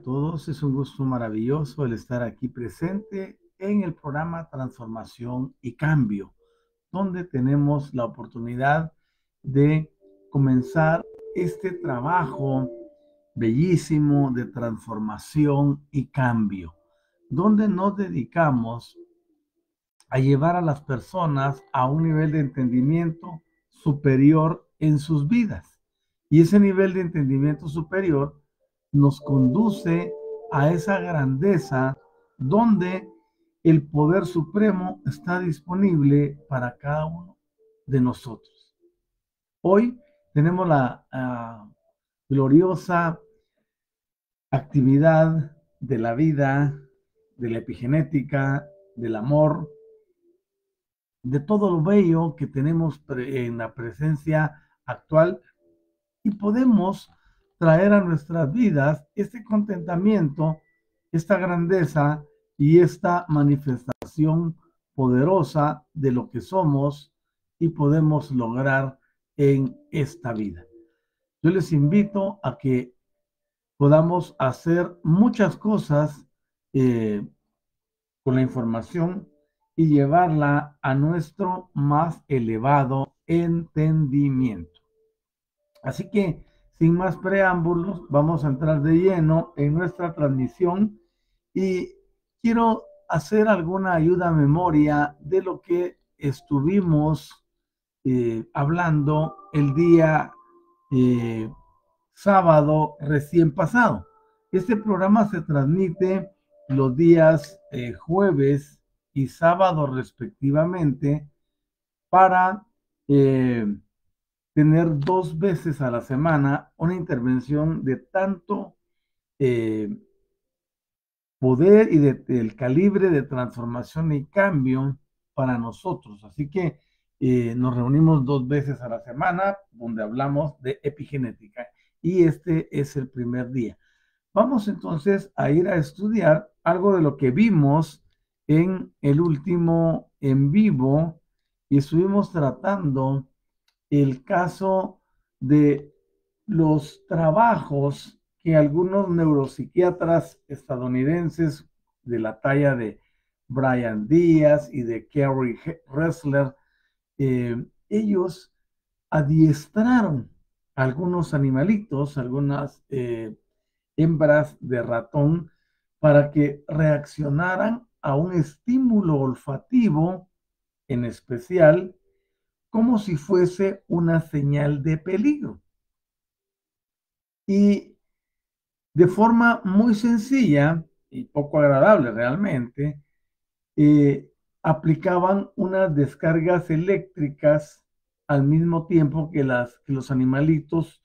Todos, es un gusto maravilloso el estar aquí presente en el programa Transformación y Cambio, donde tenemos la oportunidad de comenzar este trabajo bellísimo de transformación y cambio, donde nos dedicamos a llevar a las personas a un nivel de entendimiento superior en sus vidas. Y ese nivel de entendimiento superior nos conduce a esa grandeza donde el poder supremo está disponible para cada uno de nosotros. Hoy tenemos la gloriosa actividad de la vida, de la epigenética, del amor, de todo lo bello que tenemos en la presencia actual, y podemos traer a nuestras vidas este contentamiento, esta grandeza y esta manifestación poderosa de lo que somos y podemos lograr en esta vida. Yo les invito a que podamos hacer muchas cosas eh, con la información y llevarla a nuestro más elevado entendimiento. Así que, sin más preámbulos, vamos a entrar de lleno en nuestra transmisión y quiero hacer alguna ayuda a memoria de lo que estuvimos hablando el día eh, sábado recién pasado. Este programa se transmite los días jueves y sábado respectivamente para tener 2 veces a la semana una intervención de tanto eh, poder y del calibre de transformación y cambio para nosotros. Así que nos reunimos 2 veces a la semana donde hablamos de epigenética y este es el primer día. Vamos entonces a ir a estudiar algo de lo que vimos en el último en vivo y estuvimos tratando el caso de los trabajos que algunos neuropsiquiatras estadounidenses de la talla de Brian Díaz y de Kerry Ressler, ellos adiestraron algunos animalitos, algunas hembras de ratón, para que reaccionaran a un estímulo olfativo en especial como si fuese una señal de peligro. Y de forma muy sencilla y poco agradable realmente, aplicaban unas descargas eléctricas al mismo tiempo que los animalitos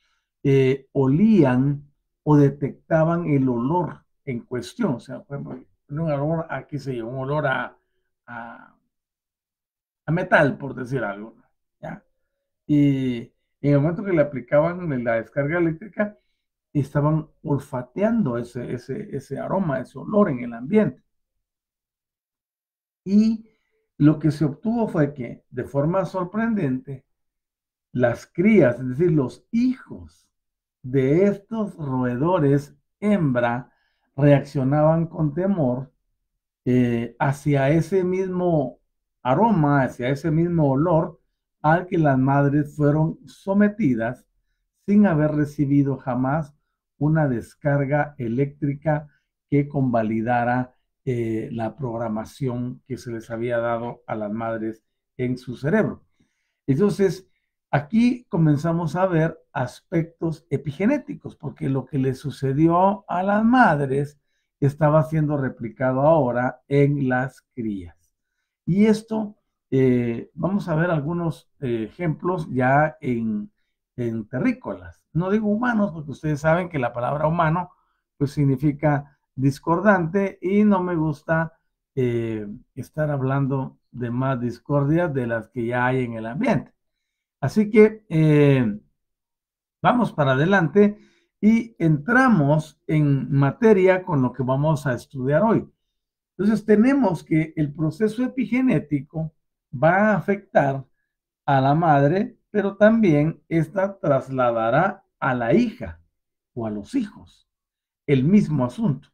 olían o detectaban el olor en cuestión. O sea, por ejemplo, un olor a, qué sé yo, un olor a, a metal, por decir algo, ¿ya? Y en el momento que le aplicaban la descarga eléctrica, estaban olfateando ese aroma, ese olor en el ambiente. Y lo que se obtuvo fue que, de forma sorprendente, las crías, es decir, los hijos de estos roedores hembra, reaccionaban con temor hacia ese mismo aroma, hacia ese mismo olor al que las madres fueron sometidas sin haber recibido jamás una descarga eléctrica que convalidara la programación que se les había dado a las madres en su cerebro. Entonces, aquí comenzamos a ver aspectos epigenéticos, porque lo que le sucedió a las madres estaba siendo replicado ahora en las crías. Y esto, vamos a ver algunos ejemplos ya en terrícolas. No digo humanos, porque ustedes saben que la palabra humano pues significa discordante y no me gusta estar hablando de más discordias de las que ya hay en el ambiente. Así que vamos para adelante y entramos en materia con lo que vamos a estudiar hoy. Entonces tenemos que el proceso epigenético va a afectar a la madre, pero también esta trasladará a la hija o a los hijos. el mismo asunto,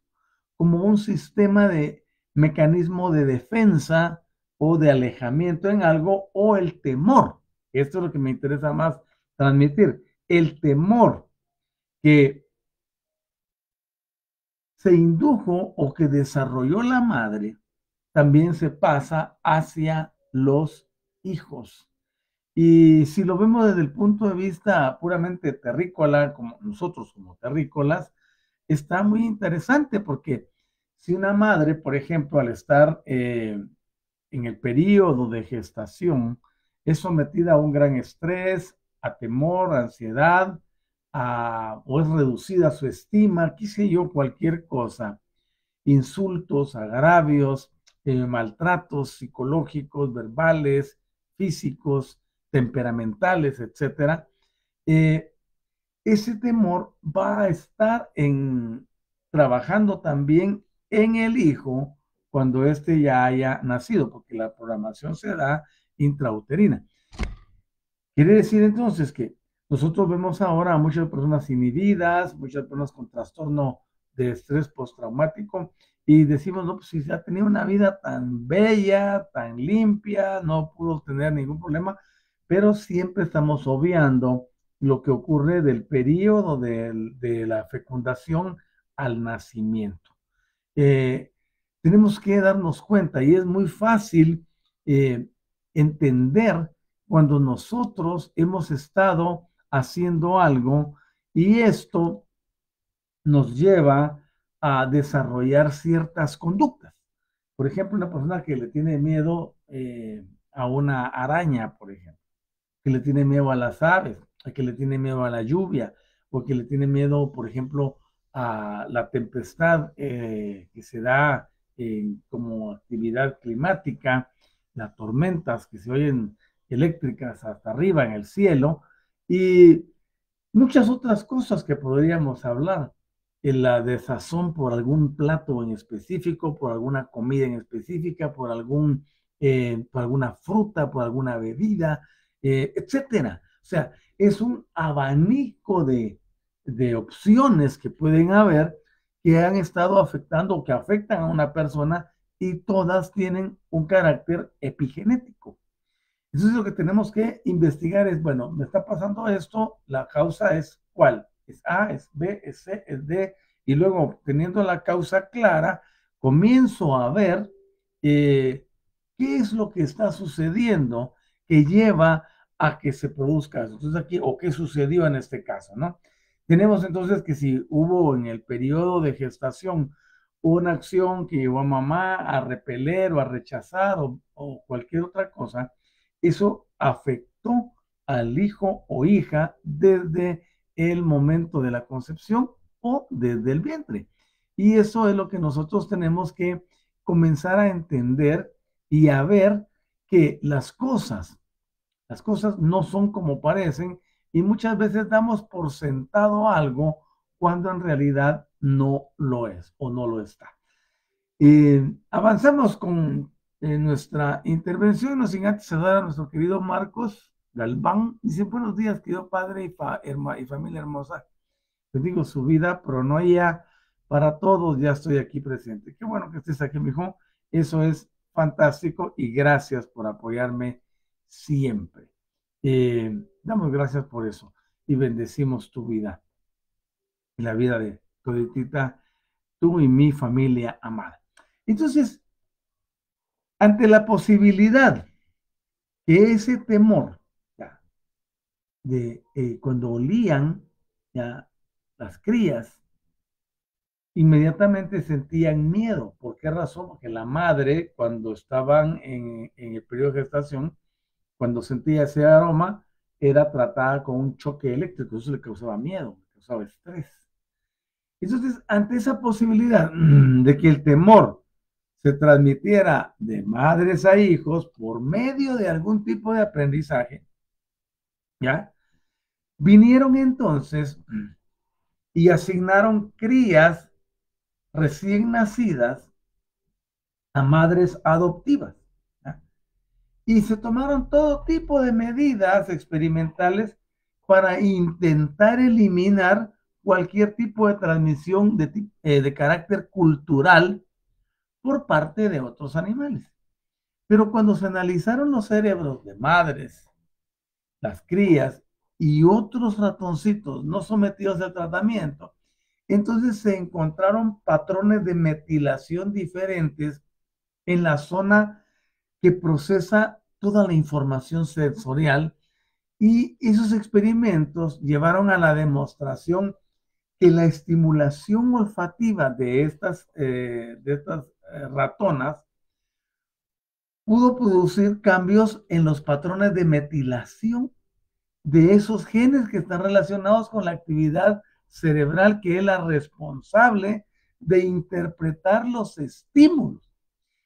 como un sistema de mecanismo de defensa o de alejamiento en algo, o el temor. Esto es lo que me interesa más transmitir. El temor que se indujo o que desarrolló la madre también se pasa hacia los hijos. Y si lo vemos desde el punto de vista puramente terrícola, como nosotros como terrícolas, está muy interesante porque si una madre, por ejemplo, al estar en el periodo de gestación, es sometida a un gran estrés, a temor, a ansiedad, o es reducida su estima, qué sé yo, cualquier cosa, insultos, agravios, maltratos psicológicos, verbales, físicos, temperamentales, etcétera, eh, ese temor va a estar trabajando también en el hijo cuando éste ya haya nacido, porque la programación se da intrauterina. Quiere decir entonces que nosotros vemos ahora a muchas personas inhibidas, muchas personas con trastorno de estrés postraumático, y decimos, no, pues si ha tenido una vida tan bella, tan limpia, no pudo tener ningún problema, pero siempre estamos obviando lo que ocurre del periodo de la fecundación al nacimiento. Eh, Tenemos que darnos cuenta, y es muy fácil entender cuando nosotros hemos estado haciendo algo y esto nos lleva a desarrollar ciertas conductas. Por ejemplo, una persona que le tiene miedo a una araña, por ejemplo, que le tiene miedo a las aves, que le tiene miedo a la lluvia, o que le tiene miedo, por ejemplo, a la tempestad que se da como actividad climática, las tormentas que se oyen eléctricas hasta arriba en el cielo, y muchas otras cosas que podríamos hablar. En la desazón por algún plato en específico, por alguna comida en específica, por alguna fruta, por alguna bebida, etcétera. O sea, es un abanico de opciones que pueden haber que han estado afectando o que afectan a una persona, y todas tienen un carácter epigenético. Entonces lo que tenemos que investigar es, bueno, me está pasando esto, la causa es ¿cuál? Es A, es B, es C, es D, y luego teniendo la causa clara, comienzo a ver qué es lo que está sucediendo que lleva a que se produzca eso. Entonces aquí, o qué sucedió en este caso, ¿no? Tenemos entonces que si hubo en el periodo de gestación una acción que llevó a mamá a repeler o a rechazar o cualquier otra cosa, eso afectó al hijo o hija desde el momento de la concepción o desde el vientre. Y eso es lo que nosotros tenemos que comenzar a entender y a ver que las cosas no son como parecen, y muchas veces damos por sentado algo cuando en realidad no lo es o no lo está. Avanzamos con nuestra intervención, no sin antes saludar a nuestro querido Marcos Galván. Dice, buenos días, querido padre y familia hermosa. Bendigo su vida, pero no ya para todos, ya estoy aquí presente. Qué bueno que estés aquí, mijo. Eso es fantástico y gracias por apoyarme siempre. Damos gracias por eso y bendecimos tu vida y la vida de toditita, tú y mi familia amada. Entonces, ante la posibilidad que ese temor ya, de cuando olían ya las crías, inmediatamente sentían miedo. ¿Por qué razón? Porque la madre, cuando estaban en el periodo de gestación, cuando sentía ese aroma, era tratada con un choque eléctrico. Eso le causaba miedo, le causaba estrés. Entonces, ante esa posibilidad de que el temor se transmitiera de madres a hijos por medio de algún tipo de aprendizaje, ¿ya? Vinieron entonces y asignaron crías recién nacidas a madres adoptivas, ¿ya? Y se tomaron todo tipo de medidas experimentales para intentar eliminar cualquier tipo de transmisión de carácter cultural por parte de otros animales. Pero cuando se analizaron los cerebros de madres, las crías y otros ratoncitos no sometidos al tratamiento, entonces se encontraron patrones de metilación diferentes en la zona que procesa toda la información sensorial, y esos experimentos llevaron a la demostración que la estimulación olfativa de estas ratonas pudo producir cambios en los patrones de metilación de esos genes que están relacionados con la actividad cerebral que es la responsable de interpretar los estímulos.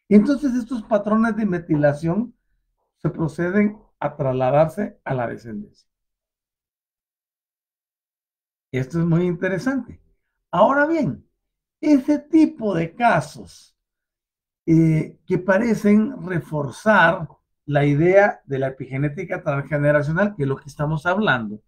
Entonces estos patrones de metilación se proceden a trasladarse a la descendencia. Esto es muy interesante. Ahora bien, ese tipo de casos que parecen reforzar la idea de la epigenética transgeneracional, que es lo que estamos hablando,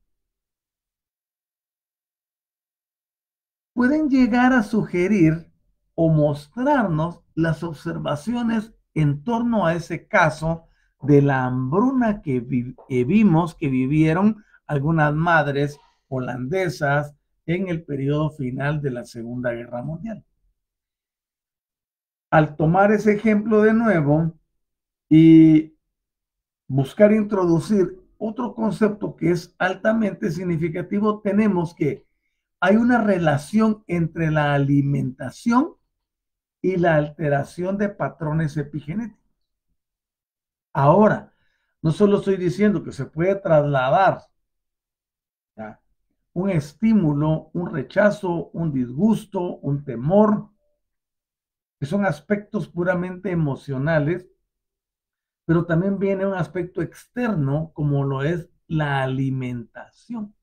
pueden llegar a sugerir o mostrarnos las observaciones en torno a ese caso de la hambruna que vimos que vivieron algunas madres holandesas en el periodo final de la Segunda Guerra Mundial. Al tomar ese ejemplo de nuevo y buscar introducir otro concepto que es altamente significativo, tenemos que hay una relación entre la alimentación y la alteración de patrones epigenéticos. Ahora, no solo estoy diciendo que se puede trasladar, ¿ya?, un estímulo, un rechazo, un disgusto, un temor, que son aspectos puramente emocionales, pero también viene un aspecto externo como lo es la alimentación,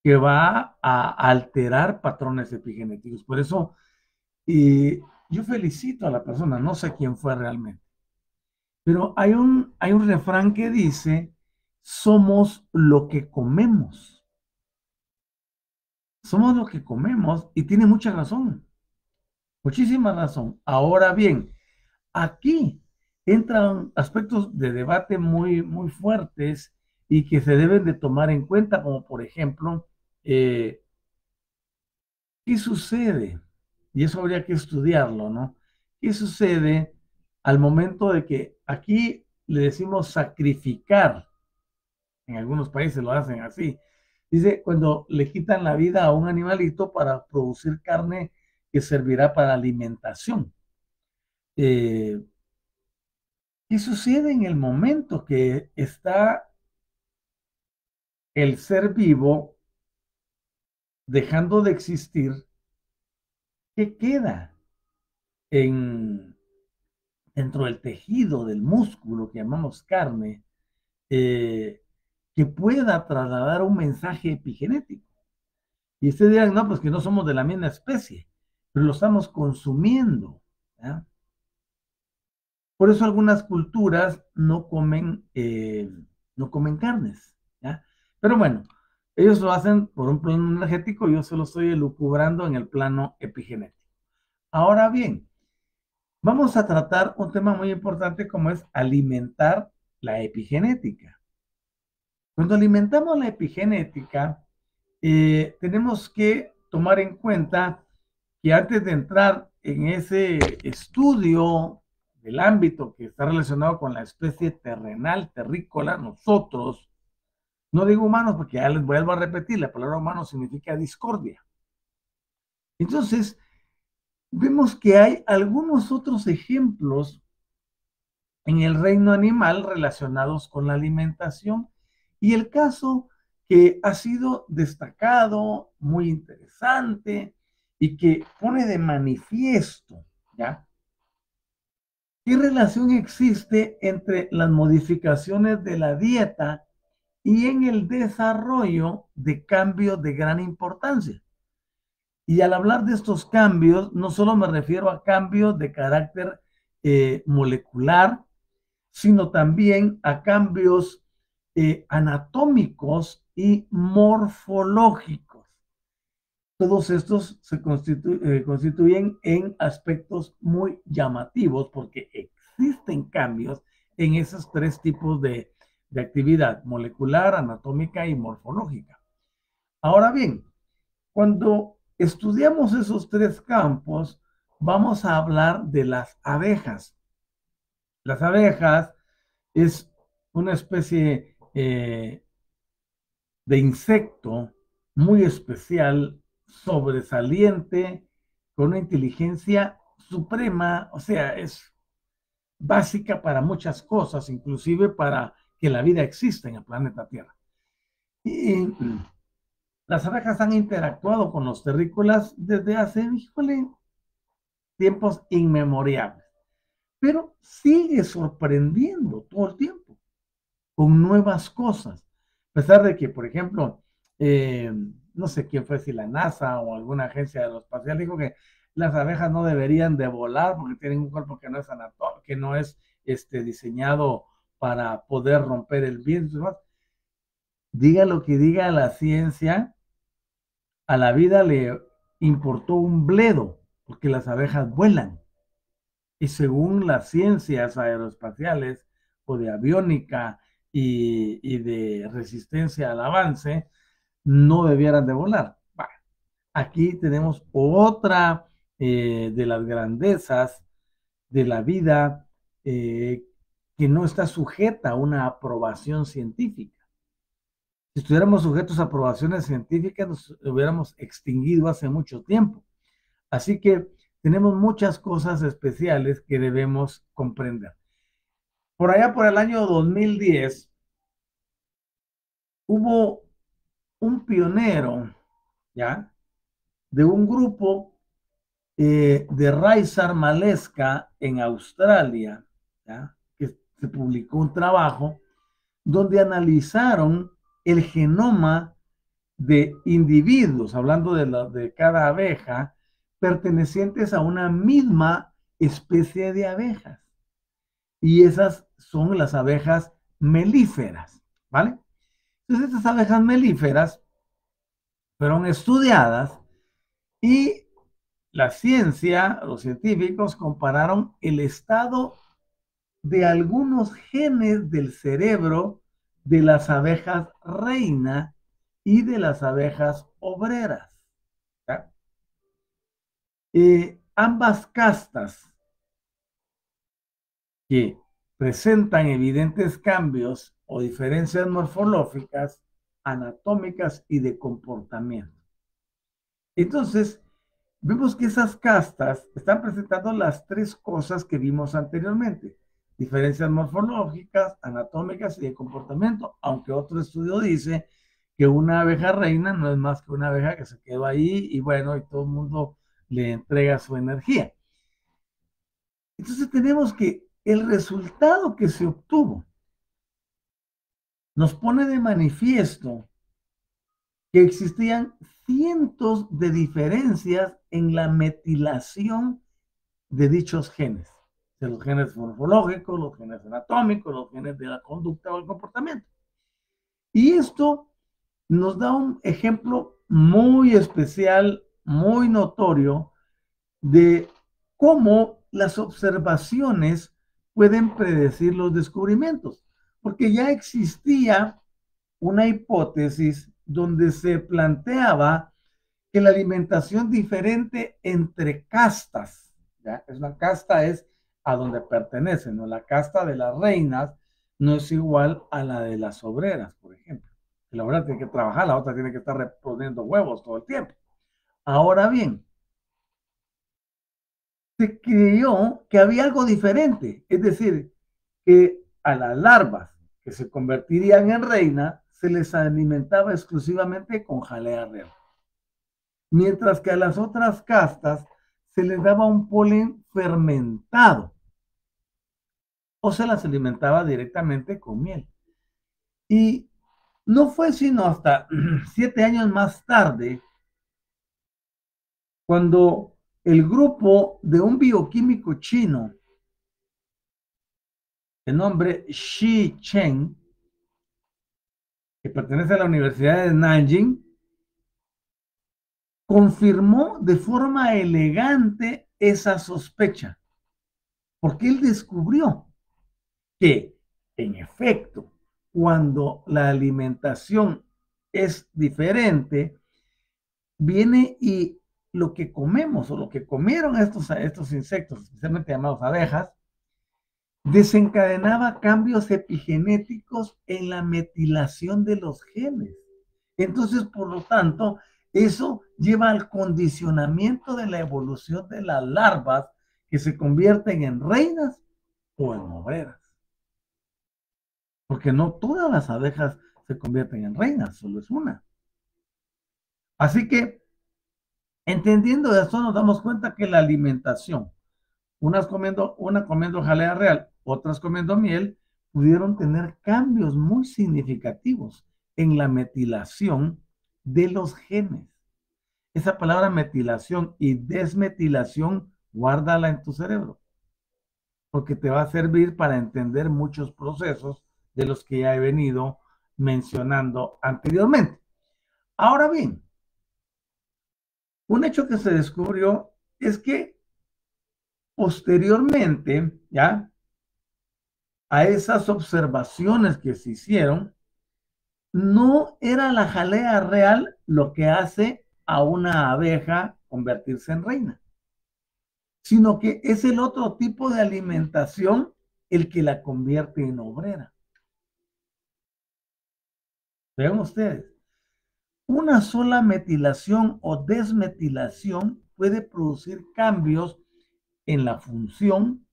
que va a alterar patrones epigenéticos. Por eso, yo felicito a la persona, no sé quién fue realmente, pero hay un refrán que dice, somos lo que comemos. Somos lo que comemos, y tiene mucha razón, muchísima razón. Ahora bien, aquí entran aspectos de debate muy fuertes y que se deben de tomar en cuenta, como por ejemplo, ¿qué sucede? Y eso habría que estudiarlo, ¿no? ¿Qué sucede al momento de que aquí le decimos sacrificar? En algunos países lo hacen así. Dice, cuando le quitan la vida a un animalito para producir carne que servirá para alimentación. ¿Qué sucede en el momento que está el ser vivo dejando de existir? ¿Qué queda dentro del tejido del músculo que llamamos carne, que pueda trasladar un mensaje epigenético? Y ustedes dirán, no, pues que no somos de la misma especie, pero lo estamos consumiendo, ¿ya? Por eso algunas culturas no comen carnes, ¿ya? Pero bueno, ellos lo hacen por un plano energético, yo se lo estoy elucubrando en el plano epigenético. Ahora bien, vamos a tratar un tema muy importante como es alimentar la epigenética. Cuando alimentamos la epigenética, tenemos que tomar en cuenta que antes de entrar en ese estudio del ámbito que está relacionado con la especie terrenal, terrícola, nosotros, no digo humanos porque ya les vuelvo a repetir, la palabra humano significa discordia. Entonces, vemos que hay algunos otros ejemplos en el reino animal relacionados con la alimentación, y el caso que ha sido destacado, muy interesante, y que pone de manifiesto, ¿ya?, qué relación existe entre las modificaciones de la dieta y en el desarrollo de cambios de gran importancia. Y al hablar de estos cambios, no solo me refiero a cambios de carácter molecular, sino también a cambios anatómicos y morfológicos. Todos estos se constituyen en aspectos muy llamativos porque existen cambios en esos tres tipos de actividad: molecular, anatómica y morfológica. Ahora bien, cuando estudiamos esos tres campos, vamos a hablar de las abejas. Las abejas es una especie de insecto muy especial, sobresaliente, con una inteligencia suprema, o sea, es básica para muchas cosas, inclusive para que la vida exista en el planeta Tierra. Y las abejas han interactuado con los terrícolas desde hace, híjole, tiempos inmemoriales, pero sigue sorprendiendo todo el tiempo con nuevas cosas. A pesar de que, por ejemplo, no sé quién fue, si la NASA o alguna agencia aeroespacial dijo que las abejas no deberían de volar porque tienen un cuerpo que no es anatómico, que no es diseñado para poder romper el viento. Diga lo que diga la ciencia, a la vida le importó un bledo porque las abejas vuelan. Y según las ciencias aeroespaciales o de aviónica y de resistencia al avance, no debieran de volar. Bueno, aquí tenemos otra de las grandezas de la vida que no está sujeta a una aprobación científica. Si estuviéramos sujetos a aprobaciones científicas, nos hubiéramos extinguido hace mucho tiempo. Así que tenemos muchas cosas especiales que debemos comprender. Por allá por el año 2010, hubo un pionero, ¿ya? De un grupo de Raizar Maleska en Australia, ¿ya? Que se publicó un trabajo donde analizaron el genoma de individuos, hablando de cada abeja, pertenecientes a una misma especie de abejas. Y esas son las abejas melíferas, ¿vale? Entonces, estas abejas melíferas fueron estudiadas y la ciencia, los científicos compararon el estado de algunos genes del cerebro de las abejas reina y de las abejas obreras. ¿Ya? Ambas castas que presentan evidentes cambios o diferencias morfológicas, anatómicas y de comportamiento. Entonces, vemos que esas castas están presentando las tres cosas que vimos anteriormente: diferencias morfológicas, anatómicas y de comportamiento, aunque otro estudio dice que una abeja reina no es más que una abeja que se quedó ahí y bueno, y todo el mundo le entrega su energía. Entonces tenemos que el resultado que se obtuvo nos pone de manifiesto que existían cientos de diferencias en la metilación de dichos genes, de los genes morfológicos, los genes anatómicos, los genes de la conducta o el comportamiento. Y esto nos da un ejemplo muy especial, muy notorio, de cómo las observaciones pueden predecir los descubrimientos, porque ya existía una hipótesis donde se planteaba que la alimentación diferente entre castas, ¿ya? Es una casta, es a donde pertenecen, ¿no? La casta de las reinas no es igual a la de las obreras, por ejemplo. La obrera tiene que trabajar, la otra tiene que estar reponiendo huevos todo el tiempo. Ahora bien, se creyó que había algo diferente, es decir, que a las larvas que se convertirían en reina se les alimentaba exclusivamente con jalea real, mientras que a las otras castas se les daba un polen fermentado o se las alimentaba directamente con miel. Y no fue sino hasta 7 años más tarde cuando el grupo de un bioquímico chino de nombre Shi Chen, que pertenece a la Universidad de Nanjing, confirmó de forma elegante esa sospecha, porque él descubrió que, en efecto, cuando la alimentación es diferente, viene y lo que comemos o lo que comieron estos insectos, especialmente llamados abejas, desencadenaba cambios epigenéticos en la metilación de los genes. Entonces, por lo tanto, eso lleva al condicionamiento de la evolución de las larvas que se convierten en reinas o en obreras. Porque no todas las abejas se convierten en reinas, solo es una. Así que, entendiendo esto, nos damos cuenta que la alimentación, una comiendo jalea real, otras comiendo miel, pudieron tener cambios muy significativos en la metilación de los genes. Esa palabra metilación y desmetilación, guárdala en tu cerebro, porque te va a servir para entender muchos procesos de los que ya he venido mencionando anteriormente. Ahora bien, un hecho que se descubrió es que posteriormente, ya, a esas observaciones que se hicieron, no era la jalea real lo que hace a una abeja convertirse en reina, sino que es el otro tipo de alimentación el que la convierte en obrera. Vean ustedes, una sola metilación o desmetilación puede producir cambios en la función,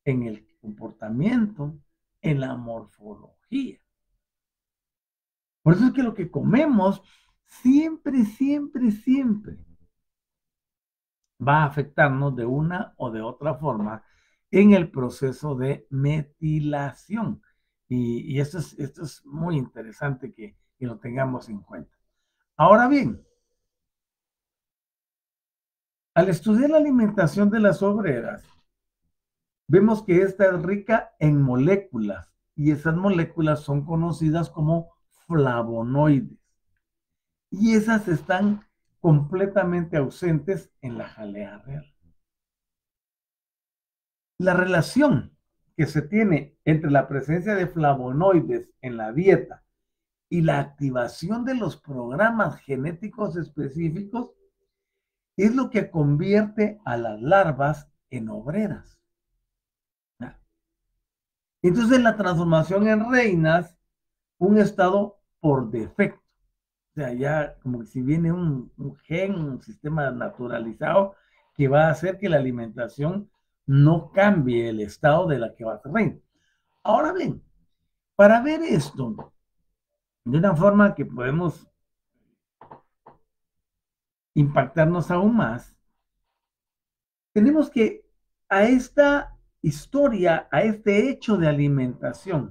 en el comportamiento, en la morfología. Por eso es que lo que comemos siempre, siempre, siempre va a afectarnos de una o de otra forma en el proceso de metilación. Y esto es muy interesante que lo tengamos en cuenta. Ahora bien, al estudiar la alimentación de las obreras, vemos que esta es rica en moléculas y esas moléculas son conocidas como flavonoides. Y esas están completamente ausentes en la jalea real. La relación que se tiene entre la presencia de flavonoides en la dieta y la activación de los programas genéticos específicos es lo que convierte a las larvas en obreras. Entonces la transformación en reinas, un estado por defecto. O sea, ya como si viene un gen, un sistema naturalizado que va a hacer que la alimentación no cambie el estado de la que va a ser reina. Ahora bien, para ver esto de una forma que podemos impactarnos aún más, tenemos que a esta historia, a este hecho de alimentación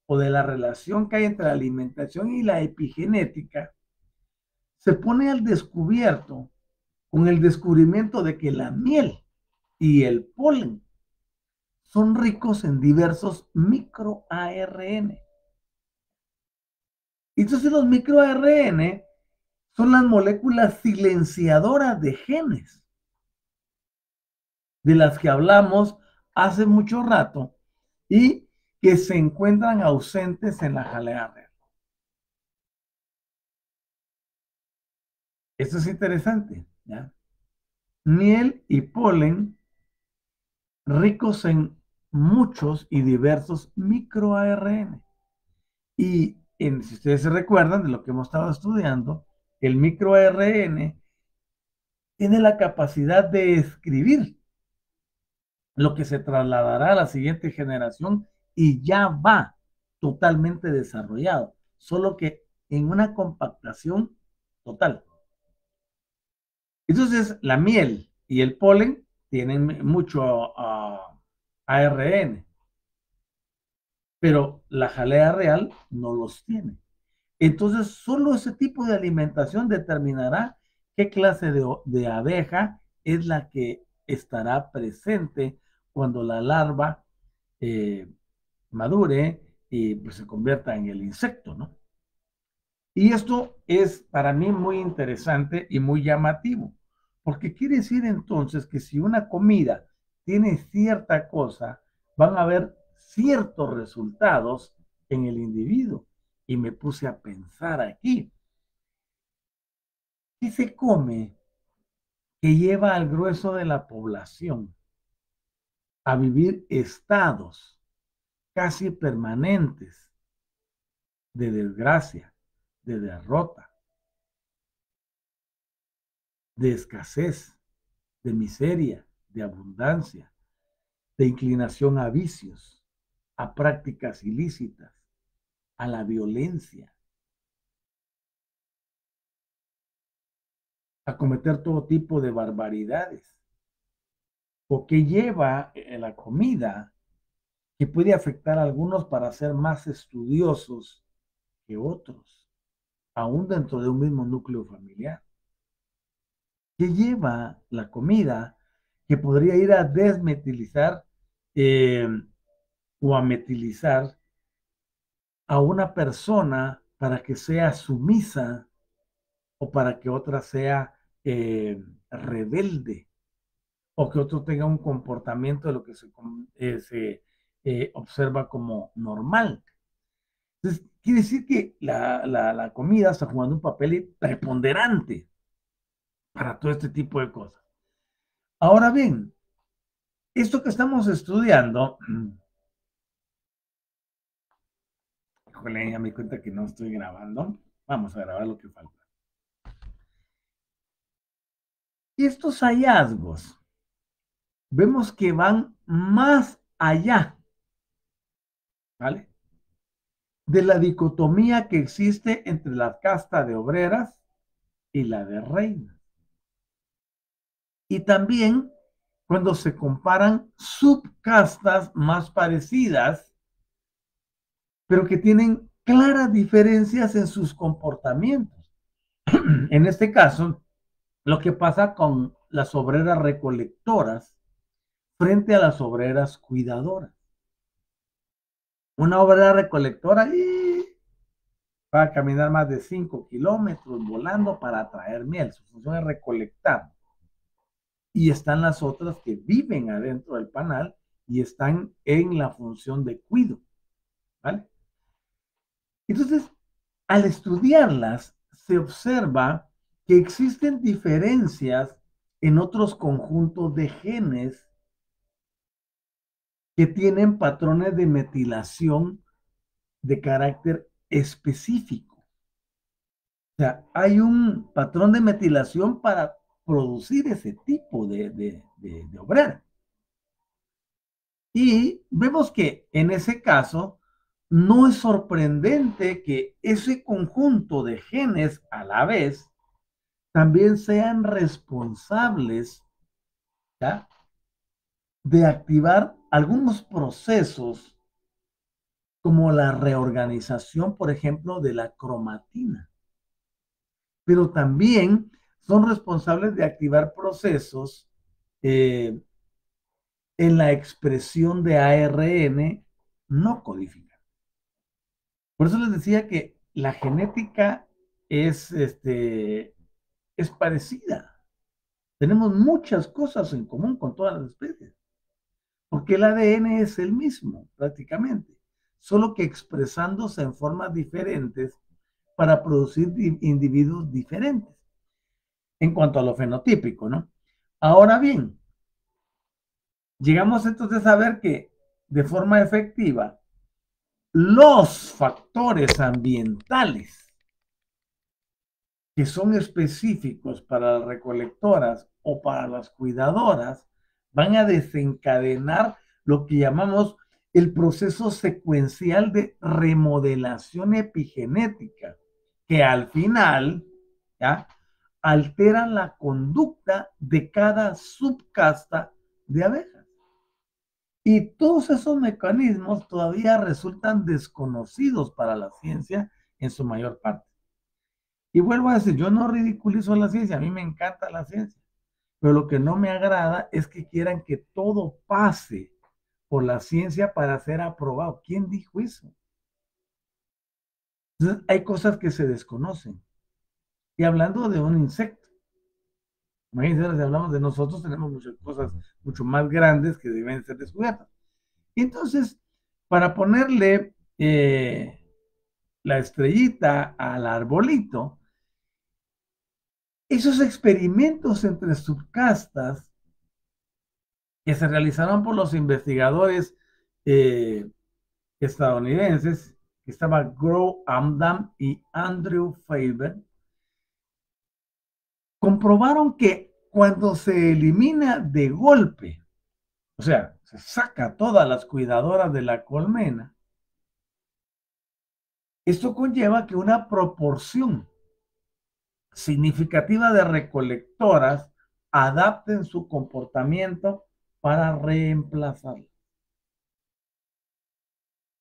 o de la relación que hay entre la alimentación y la epigenética, se pone al descubierto con el descubrimiento de que la miel y el polen son ricos en diversos microARN. Entonces los microARN son las moléculas silenciadoras de genes, de las que hablamos hace mucho rato y que se encuentran ausentes en la jalea real. Esto es interesante, ¿ya? Miel y polen ricos en muchos y diversos microARN. Y si ustedes se recuerdan de lo que hemos estado estudiando, el microARN tiene la capacidad de escribir lo que se trasladará a la siguiente generación y ya va totalmente desarrollado, solo que en una compactación total. Entonces, la miel y el polen tienen mucho ARN, pero la jalea real no los tiene. Entonces, solo ese tipo de alimentación determinará qué clase de abeja es la que estará presente cuando la larva madure y pues, se convierta en el insecto, ¿no? Y esto es para mí muy interesante y muy llamativo, porque quiere decir entonces que si una comida tiene cierta cosa, van a haber ciertos resultados en el individuo. Y me puse a pensar aquí, ¿qué se come que lleva al grueso de la población a vivir estados casi permanentes de desgracia, de derrota, de escasez, de miseria, de abundancia, de inclinación a vicios, a prácticas ilícitas, a la violencia, a cometer todo tipo de barbaridades? ¿O que lleva la comida que puede afectar a algunos para ser más estudiosos que otros, aún dentro de un mismo núcleo familiar? ¿Qué lleva la comida que podría ir a desmetilizar eh, o a metilizar a una persona para que sea sumisa o para que otra sea rebelde o que otro tenga un comportamiento de lo que se observa como normal? Entonces, quiere decir que la comida está jugando un papel preponderante para todo este tipo de cosas. Ahora bien, esto que estamos estudiando, híjole, ya me di cuenta que no estoy grabando. Vamos a grabar lo que falta. Estos hallazgos, vemos que van más allá, ¿vale? De la dicotomía que existe entre la casta de obreras y la de reinas. Y también cuando se comparan subcastas más parecidas, pero que tienen claras diferencias en sus comportamientos. En este caso, lo que pasa con las obreras recolectoras frente a las obreras cuidadoras. Una obrera recolectora va a caminar más de 5 kilómetros volando para traer miel. Su función es recolectar. Y están las otras que viven adentro del panal y están en la función de cuido, ¿vale? Entonces, al estudiarlas, se observa que existen diferencias en otros conjuntos de genes que tienen patrones de metilación de carácter específico. O sea, hay un patrón de metilación para producir ese tipo de obrera. Y vemos que en ese caso no es sorprendente que ese conjunto de genes a la vez también sean responsables, ¿ya?, de activar algunos procesos como la reorganización, por ejemplo, de la cromatina. Pero también son responsables de activar procesos eh, en la expresión de ARN no codificado. Por eso les decía que la genética es, es parecida. Tenemos muchas cosas en común con todas las especies, porque el ADN es el mismo prácticamente, solo que expresándose en formas diferentes para producir individuos diferentes en cuanto a lo fenotípico, ¿no? Ahora bien, llegamos entonces a ver que de forma efectiva los factores ambientales que son específicos para las recolectoras o para las cuidadoras van a desencadenar lo que llamamos el proceso secuencial de remodelación epigenética, que al final, ¿ya?, alteran la conducta de cada subcasta de abejas. Y todos esos mecanismos todavía resultan desconocidos para la ciencia en su mayor parte. Y vuelvo a decir, yo no ridiculizo la ciencia, a mí me encanta la ciencia, pero lo que no me agrada es que quieran que todo pase por la ciencia para ser aprobado. ¿Quién dijo eso? Entonces, hay cosas que se desconocen. Y hablando de un insecto, imagínense, si hablamos de nosotros, tenemos muchas cosas mucho más grandes que deben ser descubiertas. Y entonces, para ponerle la estrellita al arbolito, esos experimentos entre subcastas que se realizaron por los investigadores eh, estadounidenses, que estaba Grow Amdam y Andrew Faber, comprobaron que cuando se elimina de golpe, o sea, se saca todas las cuidadoras de la colmena, esto conlleva que una proporción significativa de recolectoras adapten su comportamiento para reemplazarlo.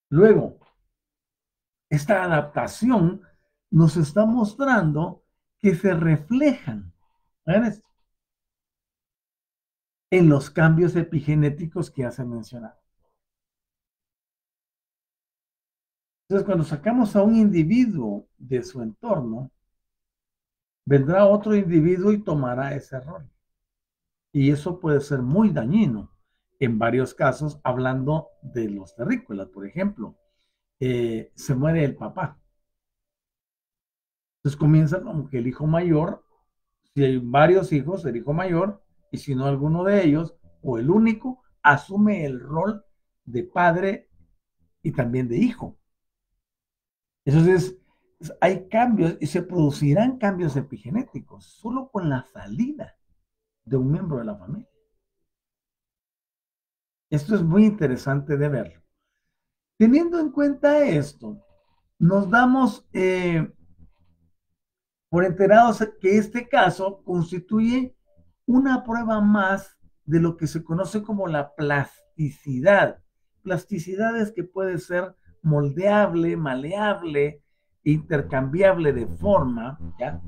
Luego, esta adaptación nos está mostrando que se reflejan, vean esto, en los cambios epigenéticos que ya se mencionaron. Entonces, cuando sacamos a un individuo de su entorno, vendrá otro individuo y tomará ese rol. Y eso puede ser muy dañino en varios casos, hablando de los terrícolas, por ejemplo. Se muere el papá. Entonces comienza como que el hijo mayor, si hay varios hijos, el hijo mayor, y si no alguno de ellos, o el único, asume el rol de padre y también de hijo. Entonces, hay cambios y se producirán cambios epigenéticos solo con la salida de un miembro de la familia. Esto es muy interesante de verlo. Teniendo en cuenta esto, nos damos por enterados que este caso constituye una prueba más de lo que se conoce como la plasticidad. Plasticidad es que puede ser moldeable, maleable, intercambiable de forma, ¿ya?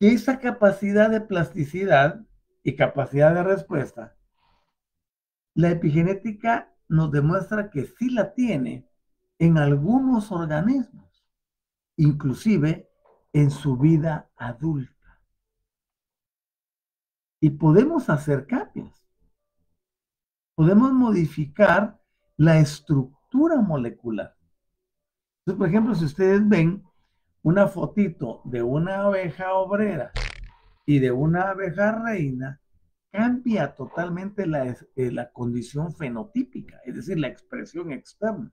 Que esa capacidad de plasticidad y capacidad de respuesta, la epigenética nos demuestra que sí la tiene en algunos organismos, inclusive en su vida adulta. Y podemos hacer cambios. Podemos modificar la estructura molecular. Entonces, por ejemplo, si ustedes ven una fotito de una abeja obrera y de una abeja reina, cambia totalmente la condición fenotípica, es decir, la expresión externa.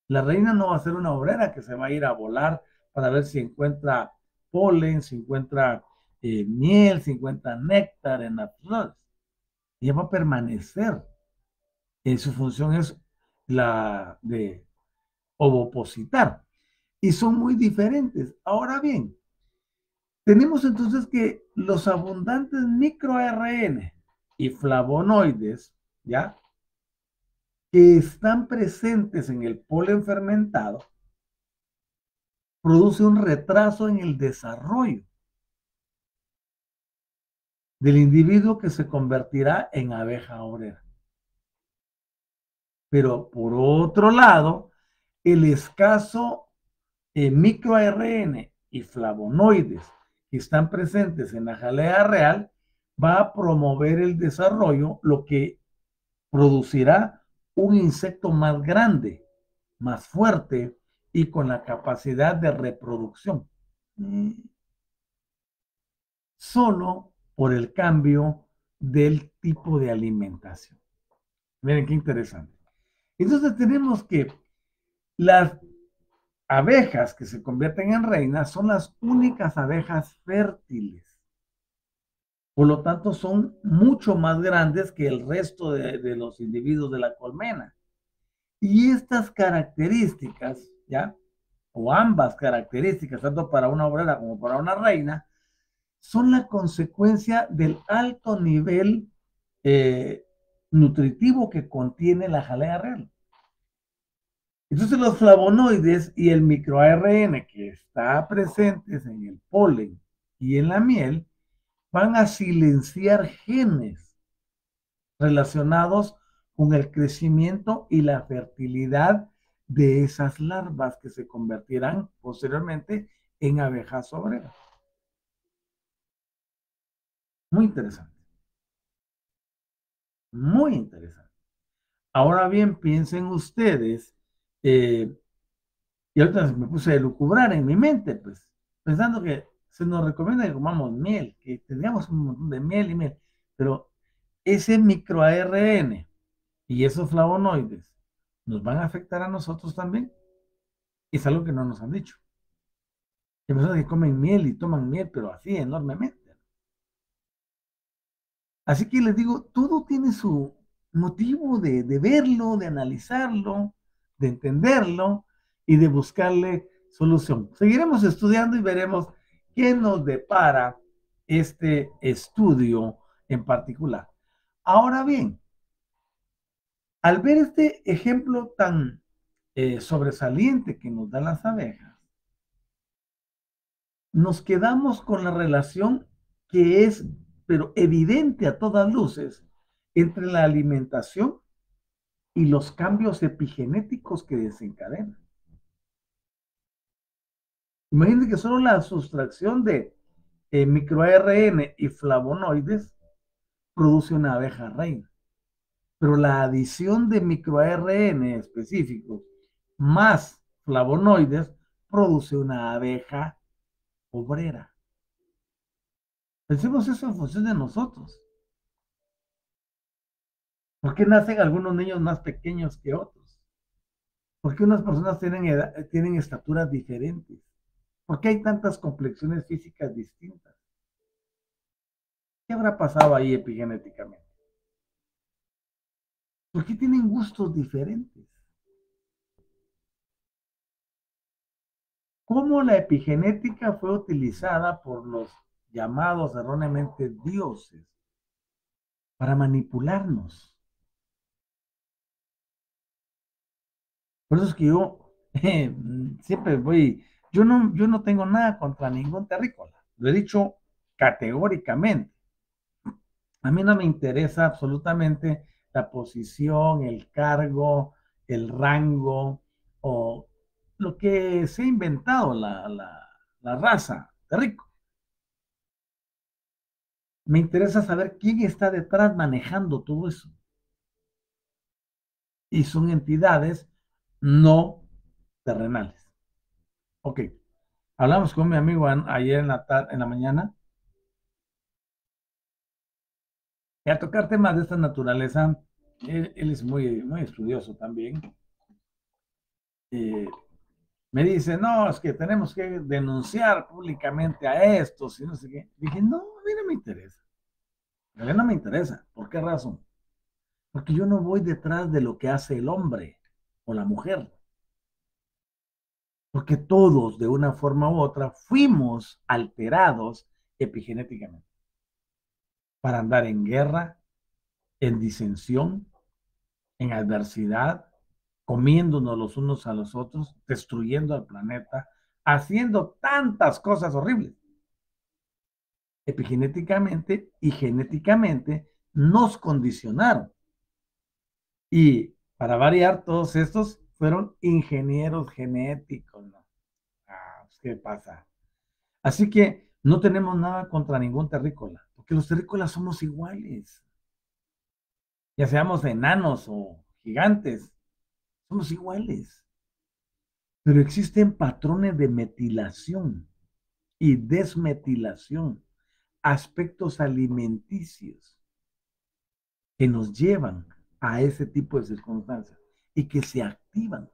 La reina no va a ser una obrera que se va a ir a volar para ver si encuentra polen, si encuentra miel, si encuentra néctar en las flores. Ella va a permanecer. Su función es la de ovopositar. Y son muy diferentes. Ahora bien, tenemos entonces que los abundantes microRN y flavonoides, ¿ya? Que están presentes en el polen fermentado, produce un retraso en el desarrollo del individuo que se convertirá en abeja obrera. Pero por otro lado, el escaso microRN y flavonoides que están presentes en la jalea real va a promover el desarrollo, lo que producirá un insecto más grande, más fuerte y con la capacidad de reproducción. Solo por el cambio del tipo de alimentación. Miren qué interesante. Entonces tenemos que las abejas que se convierten en reinas son las únicas abejas fértiles. Por lo tanto, son mucho más grandes que el resto de los individuos de la colmena. Y estas características, ¿ya? O ambas características, tanto para una obrera como para una reina, son la consecuencia del alto nivel nutritivo que contiene la jalea real. Entonces los flavonoides y el microARN que está presentes en el polen y en la miel van a silenciar genes relacionados con el crecimiento y la fertilidad de esas larvas que se convertirán posteriormente en abejas obreras. Muy interesante, muy interesante. Ahora bien, piensen ustedes, y ahorita me puse a elucubrar en mi mente, pues, pensando que se nos recomienda que comamos miel, que tengamos un montón de miel y miel, pero ese micro ARN y esos flavonoides nos van a afectar a nosotros también. Es algo que no nos han dicho. Hay personas que comen miel y toman miel, pero así enormemente. Así que les digo, todo tiene su motivo de verlo, de analizarlo, de entenderlo y de buscarle solución. Seguiremos estudiando y veremos qué nos depara este estudio en particular. Ahora bien, al ver este ejemplo tan sobresaliente que nos dan las abejas, nos quedamos con la relación que es, pero evidente a todas luces, entre la alimentación y los cambios epigenéticos que desencadenan. Imagínense que solo la sustracción de microARN y flavonoides produce una abeja reina, pero la adición de microARN específicos más flavonoides produce una abeja obrera. Pensemos eso en función de nosotros. ¿Por qué nacen algunos niños más pequeños que otros? ¿Por qué unas personas tienen estaturas diferentes? ¿Por qué hay tantas complexiones físicas distintas? ¿Qué habrá pasado ahí epigenéticamente? ¿Por qué tienen gustos diferentes? ¿Cómo la epigenética fue utilizada por los llamados erróneamente dioses para manipularnos? Por eso es que yo siempre voy, yo no tengo nada contra ningún terrícola, lo he dicho categóricamente. A mí no me interesa absolutamente la posición, el cargo, el rango o lo que se ha inventado la raza de rico. Me interesa saber quién está detrás manejando todo eso. Y son entidades no terrenales. Ok, hablamos con mi amigo ayer en la mañana y al tocar temas de esta naturaleza, él es muy estudioso también. Eh, Me dice, no, es que tenemos que denunciar públicamente a estos y no sé qué. Dije, no, a mí no me interesa. A mí no me interesa. ¿Por qué razón? Porque yo no voy detrás de lo que hace el hombre o la mujer. Porque todos, de una forma u otra, fuimos alterados epigenéticamente para andar en guerra, en disensión, en adversidad, comiéndonos los unos a los otros, destruyendo al planeta, haciendo tantas cosas horribles. Epigenéticamente y genéticamente nos condicionaron. Y para variar, todos estos fueron ingenieros genéticos, ¿no? Pues, ¿qué pasa? Así que no tenemos nada contra ningún terrícola, porque los terrícolas somos iguales. Ya seamos enanos o gigantes, somos iguales. Pero existen patrones de metilación y desmetilación, aspectos alimenticios que nos llevan a ese tipo de circunstancias y que se activan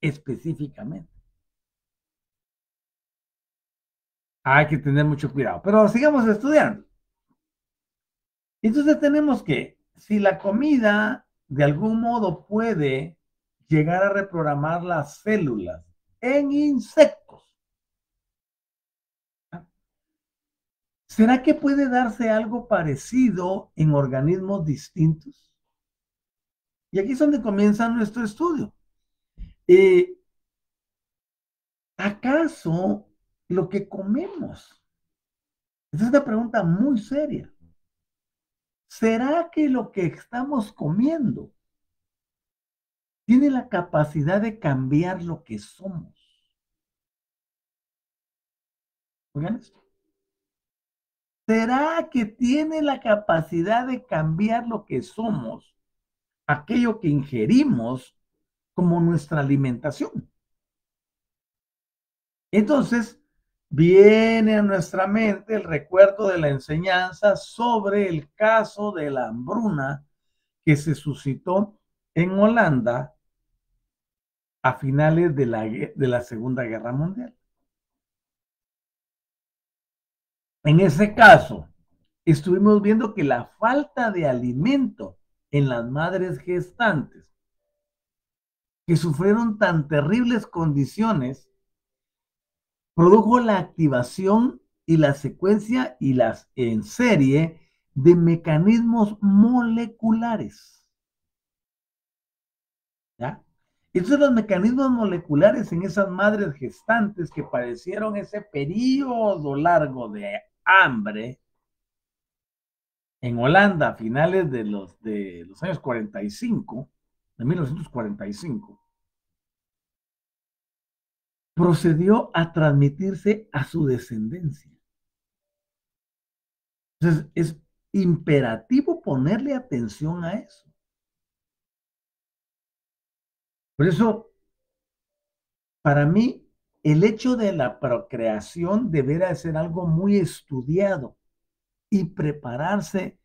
específicamente. Hay que tener mucho cuidado, pero sigamos estudiando. Entonces tenemos que, si la comida de algún modo puede llegar a reprogramar las células en insectos, ¿será que puede darse algo parecido en organismos distintos? Y aquí es donde comienza nuestro estudio. Eh, ¿Acaso lo que comemos? Esa es una pregunta muy seria. ¿Será que lo que estamos comiendo tiene la capacidad de cambiar lo que somos. Oigan esto. ¿Será que tiene la capacidad de cambiar lo que somos, aquello que ingerimos como nuestra alimentación? Entonces, viene a nuestra mente el recuerdo de la enseñanza sobre el caso de la hambruna que se suscitó en Holanda a finales de la Segunda Guerra Mundial. En ese caso, estuvimos viendo que la falta de alimento en las madres gestantes que sufrieron tan terribles condiciones produjo la activación y la secuencia y las en serie de mecanismos moleculares. ¿Ya? Entonces los mecanismos moleculares en esas madres gestantes que padecieron ese periodo largo de hambre en Holanda a finales de los años 45, de 1945, procedió a transmitirse a su descendencia. Entonces, es imperativo ponerle atención a eso. Por eso, para mí, el hecho de la procreación deberá ser algo muy estudiado y prepararse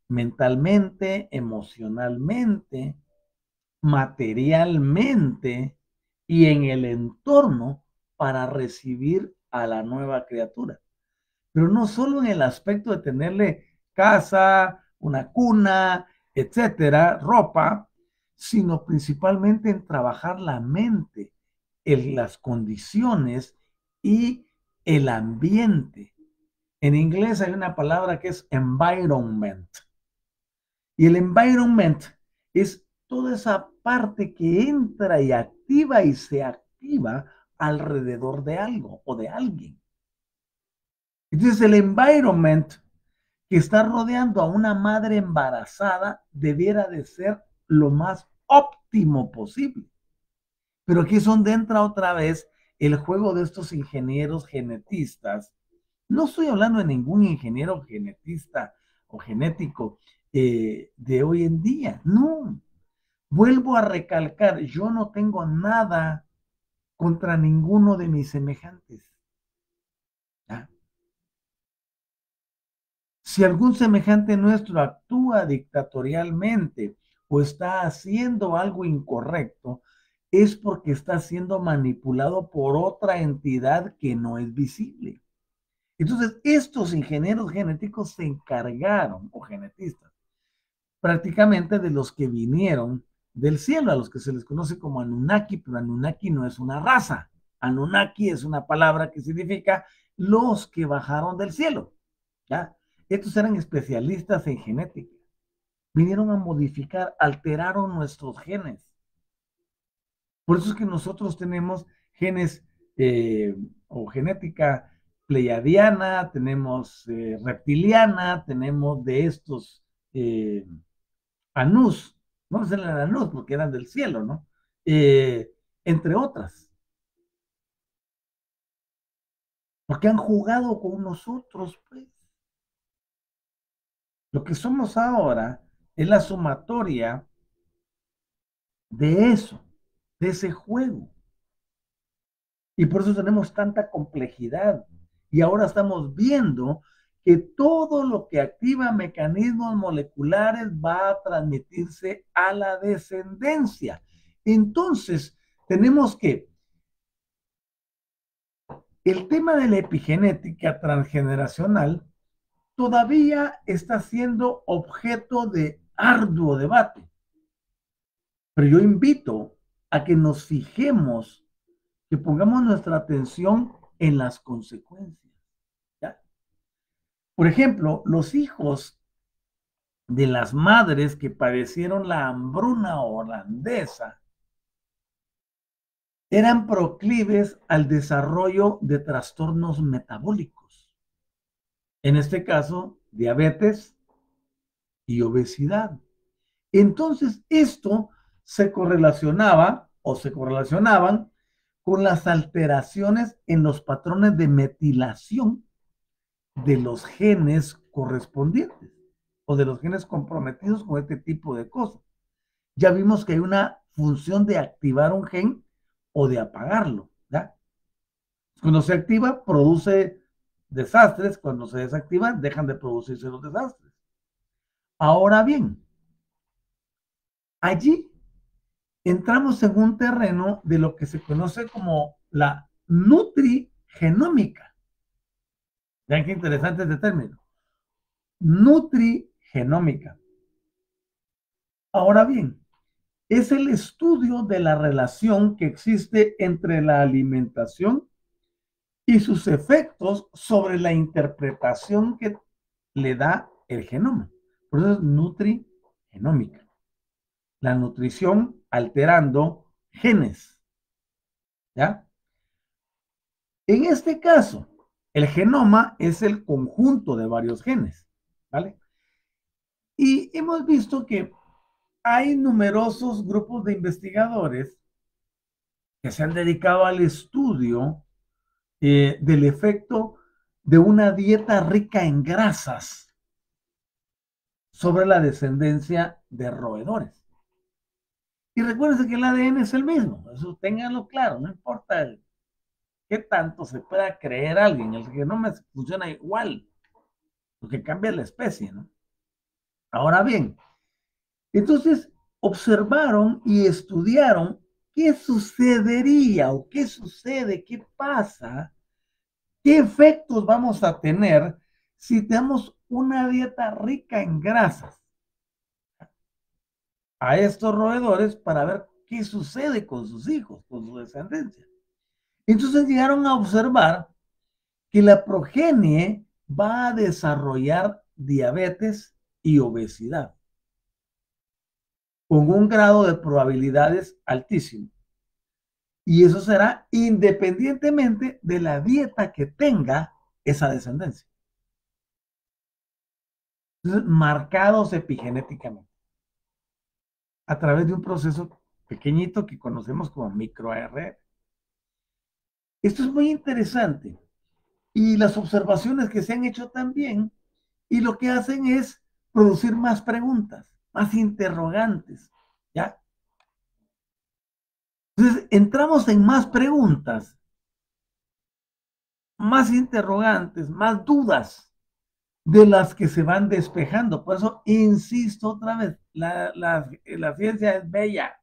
mentalmente, emocionalmente, materialmente y en el entorno para recibir a la nueva criatura. Pero no solo en el aspecto de tenerle casa, una cuna, etcétera, ropa, sino principalmente en trabajar la mente, en las condiciones y el ambiente. En inglés hay una palabra que es environment. Y el environment es toda esa parte que entra y activa y se activa alrededor de algo o de alguien. Entonces el environment que está rodeando a una madre embarazada debiera de ser lo más óptimo posible. Pero aquí es donde entra otra vez el juego de estos ingenieros genetistas. No estoy hablando de ningún ingeniero genetista o genético de hoy en día, no. Vuelvo a recalcar, yo no tengo nada contra ninguno de mis semejantes. ¿Ya? Si algún semejante nuestro actúa dictatorialmente o está haciendo algo incorrecto, es porque está siendo manipulado por otra entidad que no es visible. Entonces, estos ingenieros genéticos se encargaron, o genetistas, prácticamente de los que vinieron del cielo, a los que se les conoce como Anunnaki, pero Anunnaki no es una raza. Anunnaki es una palabra que significa los que bajaron del cielo. ¿Ya? Estos eran especialistas en genética. Vinieron a modificar, alteraron nuestros genes. Por eso es que nosotros tenemos genes o genética pleiadiana, tenemos reptiliana, tenemos de estos Anús, no es el Anús porque eran del cielo, ¿no? Entre otras, porque han jugado con nosotros, pues. Lo que somos ahora es la sumatoria de eso, de ese juego. Y por eso tenemos tanta complejidad. Y ahora estamos viendo que todo lo que activa mecanismos moleculares va a transmitirse a la descendencia. Entonces, tenemos que el tema de la epigenética transgeneracional todavía está siendo objeto de arduo debate. Pero yo invito a que nos fijemos, que pongamos nuestra atención en las consecuencias. ¿Ya? Por ejemplo, los hijos de las madres que padecieron la hambruna holandesa eran proclives al desarrollo de trastornos metabólicos. En este caso, diabetes y obesidad. Entonces, esto se correlacionaba o se correlacionaban con las alteraciones en los patrones de metilación de los genes correspondientes o de los genes comprometidos con este tipo de cosas. Ya vimos que hay una función de activar un gen o de apagarlo, ¿ya? Cuando se activa, produce desastres, cuando se desactiva, dejan de producirse los desastres. Ahora bien, allí entramos en un terreno de lo que se conoce como la nutrigenómica. Vean qué interesante este término. Nutrigenómica. Ahora bien, es el estudio de la relación que existe entre la alimentación y sus efectos sobre la interpretación que le da el genoma. Por eso es nutrigenómica. La nutrición alterando genes, ¿ya? En este caso, el genoma es el conjunto de varios genes, ¿vale? Y hemos visto que hay numerosos grupos de investigadores que se han dedicado al estudio del efecto de una dieta rica en grasas sobre la descendencia de roedores. Y recuérdense que el ADN es el mismo, eso ténganlo claro, no importa qué tanto se pueda creer alguien, el genoma funciona igual, lo que cambia es la especie, ¿no? Ahora bien, entonces observaron y estudiaron qué sucedería o qué sucede, qué pasa, qué efectos vamos a tener si tenemos una dieta rica en grasas a estos roedores para ver qué sucede con sus hijos, con su descendencia. Entonces llegaron a observar que la progenie va a desarrollar diabetes y obesidad con un grado de probabilidades altísimo. Y eso será independientemente de la dieta que tenga esa descendencia. Entonces, marcados epigenéticamente a través de un proceso pequeñito que conocemos como microRNA. Esto es muy interesante. Y las observaciones que se han hecho también, y lo que hacen es producir más preguntas, más interrogantes, ¿ya? Entonces, entramos en más preguntas, más interrogantes, más dudas de las que se van despejando. Por eso, insisto otra vez, la ciencia es bella,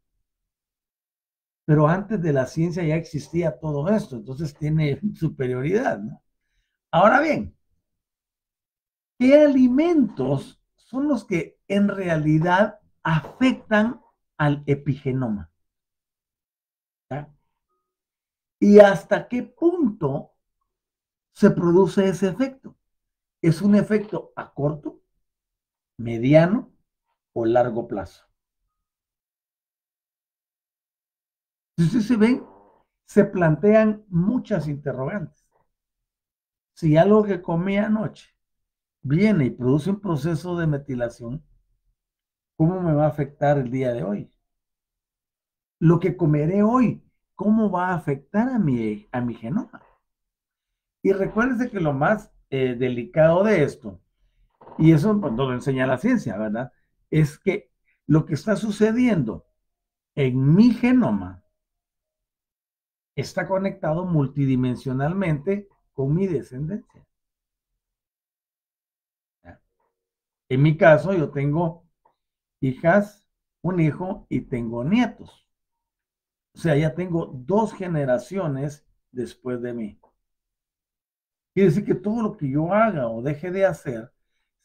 pero antes de la ciencia ya existía todo esto, entonces tiene superioridad, ¿no? Ahora bien, ¿qué alimentos son los que en realidad afectan al epigenoma? ¿Ya? ¿Y hasta qué punto se produce ese efecto? ¿Es un efecto a corto, mediano o largo plazo? Si ustedes se ven, se plantean muchas interrogantes. Si algo que comí anoche viene y produce un proceso de metilación, ¿cómo me va a afectar el día de hoy? Lo que comeré hoy, ¿cómo va a afectar a mi genoma? Y recuérdense que lo más delicado de esto, y eso pues, no lo enseña la ciencia, ¿verdad? Es que lo que está sucediendo en mi genoma está conectado multidimensionalmente con mi descendencia. ¿Ya? En mi caso, yo tengo hijas, un hijo y tengo nietos. O sea, ya tengo dos generaciones después de mí. Quiere decir que todo lo que yo haga o deje de hacer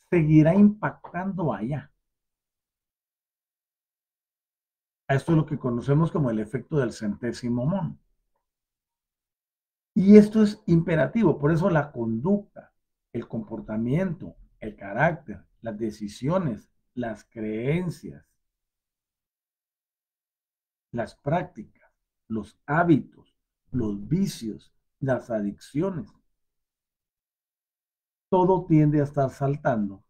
seguirá impactando allá. Esto es lo que conocemos como el efecto del centésimo mono. Y esto es imperativo, por eso la conducta, el comportamiento, el carácter, las decisiones, las creencias, las prácticas, los hábitos, los vicios, las adicciones, todo tiende a estar saltando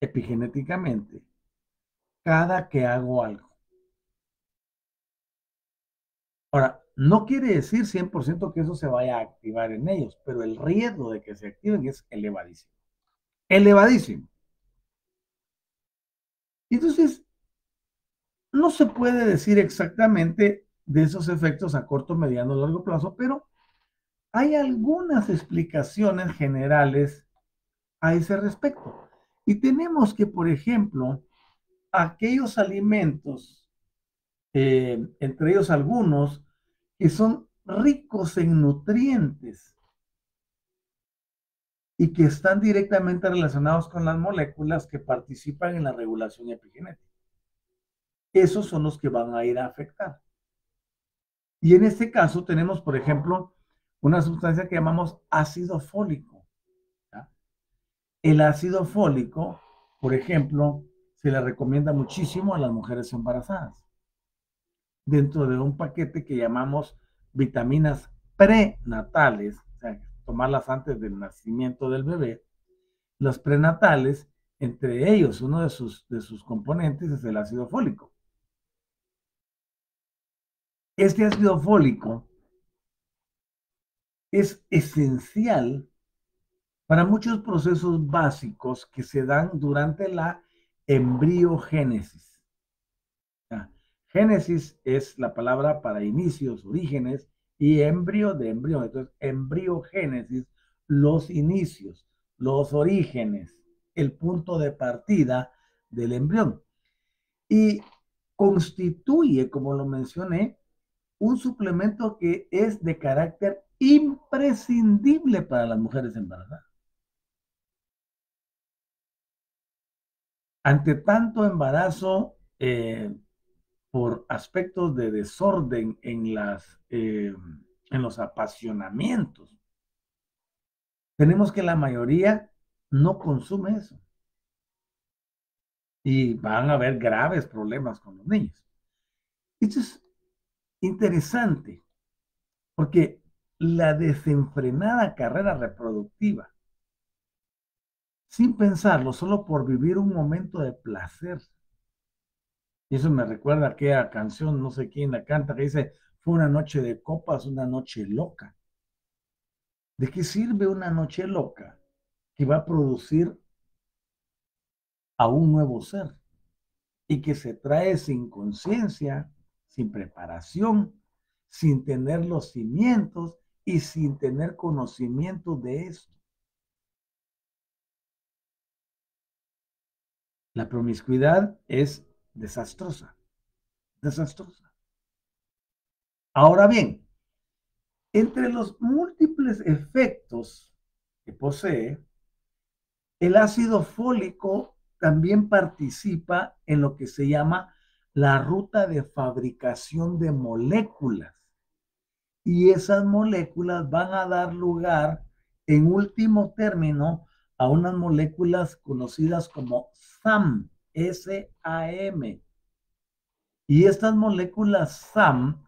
epigenéticamente cada que hago algo. Ahora, no quiere decir 100% que eso se vaya a activar en ellos, pero el riesgo de que se activen es elevadísimo. Elevadísimo. Entonces, no se puede decir exactamente de esos efectos a corto, mediano o largo plazo, pero hay algunas explicaciones generales a ese respecto. Y tenemos que, por ejemplo, aquellos alimentos, entre ellos algunos, que son ricos en nutrientes y que están directamente relacionados con las moléculas que participan en la regulación epigenética. Esos son los que van a ir a afectar. Y en este caso tenemos, por ejemplo, una sustancia que llamamos ácido fólico. ¿Ya? El ácido fólico, por ejemplo, se le recomienda muchísimo a las mujeres embarazadas dentro de un paquete que llamamos vitaminas prenatales, o sea, tomarlas antes del nacimiento del bebé. Los prenatales, entre ellos, uno de sus componentes es el ácido fólico. Este ácido fólico es esencial para muchos procesos básicos que se dan durante la embriogénesis. Génesis es la palabra para inicios, orígenes, y embrio de embrión. Entonces, embriogénesis, los inicios, los orígenes, el punto de partida del embrión. Y constituye, como lo mencioné, un suplemento que es de carácter imprescindible para las mujeres embarazadas. Ante tanto embarazo, por aspectos de desorden en los apasionamientos, tenemos que la mayoría no consume eso. Y van a haber graves problemas con los niños. Esto es interesante, porque la desenfrenada carrera reproductiva, sin pensarlo, solo por vivir un momento de placer. Y eso me recuerda a aquella canción, no sé quién la canta, que dice, fue una noche de copas, una noche loca. ¿De qué sirve una noche loca que va a producir a un nuevo ser y que se trae sin conciencia, sin preparación, sin tener los cimientos y sin tener conocimiento de esto? La promiscuidad es desastrosa, desastrosa. Ahora bien, entre los múltiples efectos que posee, el ácido fólico también participa en lo que se llama la ruta de fabricación de moléculas. Y esas moléculas van a dar lugar, en último término, a unas moléculas conocidas como SAM, S-A-M. Y estas moléculas SAM,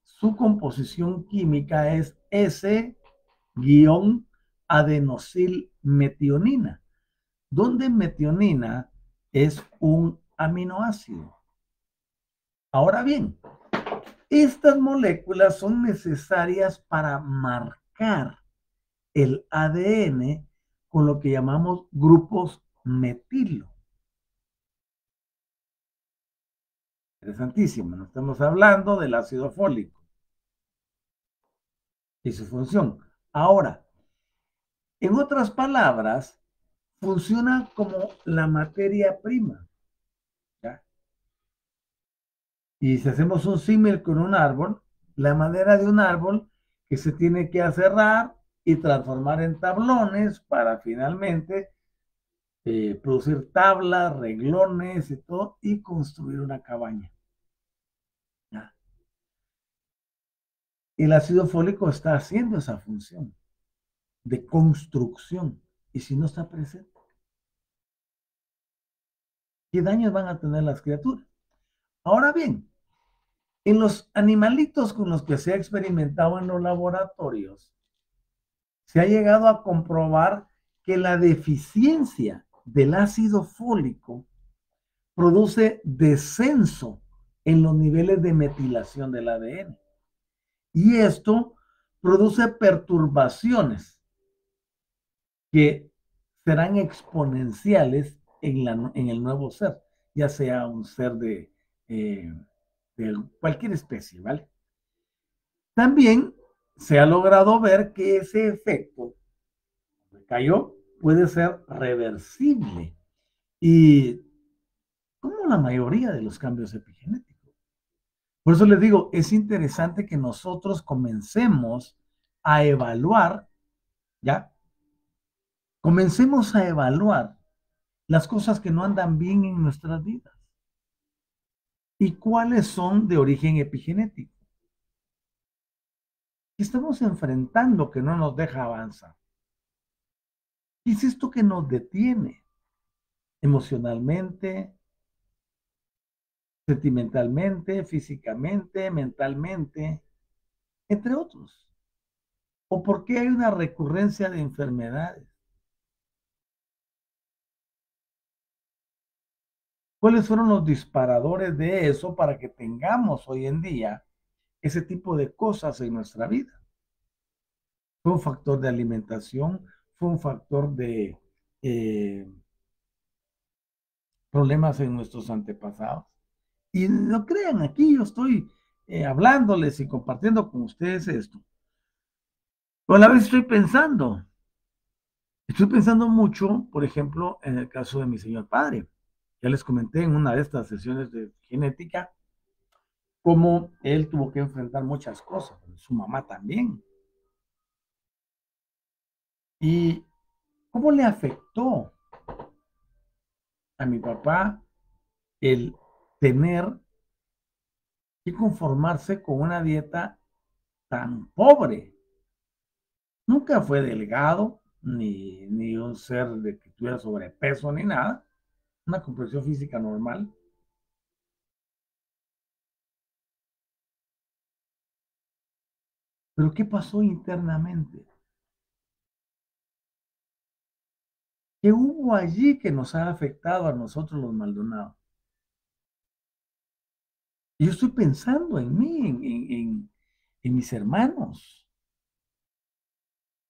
su composición química es S-adenosilmetionina, donde metionina es un aminoácido. Ahora bien, estas moléculas son necesarias para marcar el ADN con lo que llamamos grupos metilo. Interesantísimo, no estamos hablando del ácido fólico y su función. Ahora, en otras palabras, funciona como la materia prima. ¿Ya? Y si hacemos un símil con un árbol, la madera de un árbol que se tiene que aserrar y transformar en tablones para finalmente producir tablas, reglones y todo, y construir una cabaña. ¿Ya? El ácido fólico está haciendo esa función de construcción. Y si no está presente, ¿qué daños van a tener las criaturas? Ahora bien, en los animalitos con los que se ha experimentado en los laboratorios, se ha llegado a comprobar que la deficiencia del ácido fólico produce descenso en los niveles de metilación del ADN. Y esto produce perturbaciones que serán exponenciales en el nuevo ser, ya sea un ser de cualquier especie, ¿vale? También se ha logrado ver que ese efecto que cayó puede ser reversible y como la mayoría de los cambios epigenéticos. Por eso les digo, es interesante que nosotros comencemos a evaluar, ¿ya? Comencemos a evaluar las cosas que no andan bien en nuestras vidas y cuáles son de origen epigenético. ¿Qué estamos enfrentando que no nos deja avanzar? ¿Qué es esto que nos detiene emocionalmente, sentimentalmente, físicamente, mentalmente, entre otros? ¿O por qué hay una recurrencia de enfermedades? ¿Cuáles fueron los disparadores de eso para que tengamos hoy en día ese tipo de cosas en nuestra vida? Fue un factor de alimentación, fue un factor de eh, problemas en nuestros antepasados. Y no crean, aquí yo estoy hablándoles y compartiendo con ustedes esto. Pero a la vez estoy pensando mucho, por ejemplo, en el caso de mi señor padre. Ya les comenté en una de estas sesiones de genética cómo él tuvo que enfrentar muchas cosas, su mamá también. Y cómo le afectó a mi papá el tener que conformarse con una dieta tan pobre. Nunca fue delgado, ni un ser de que tuviera sobrepeso, ni nada. Una complexión física normal. Pero ¿qué pasó internamente? ¿Qué hubo allí que nos ha afectado a nosotros los Maldonados? Y yo estoy pensando en mí, en mis hermanos,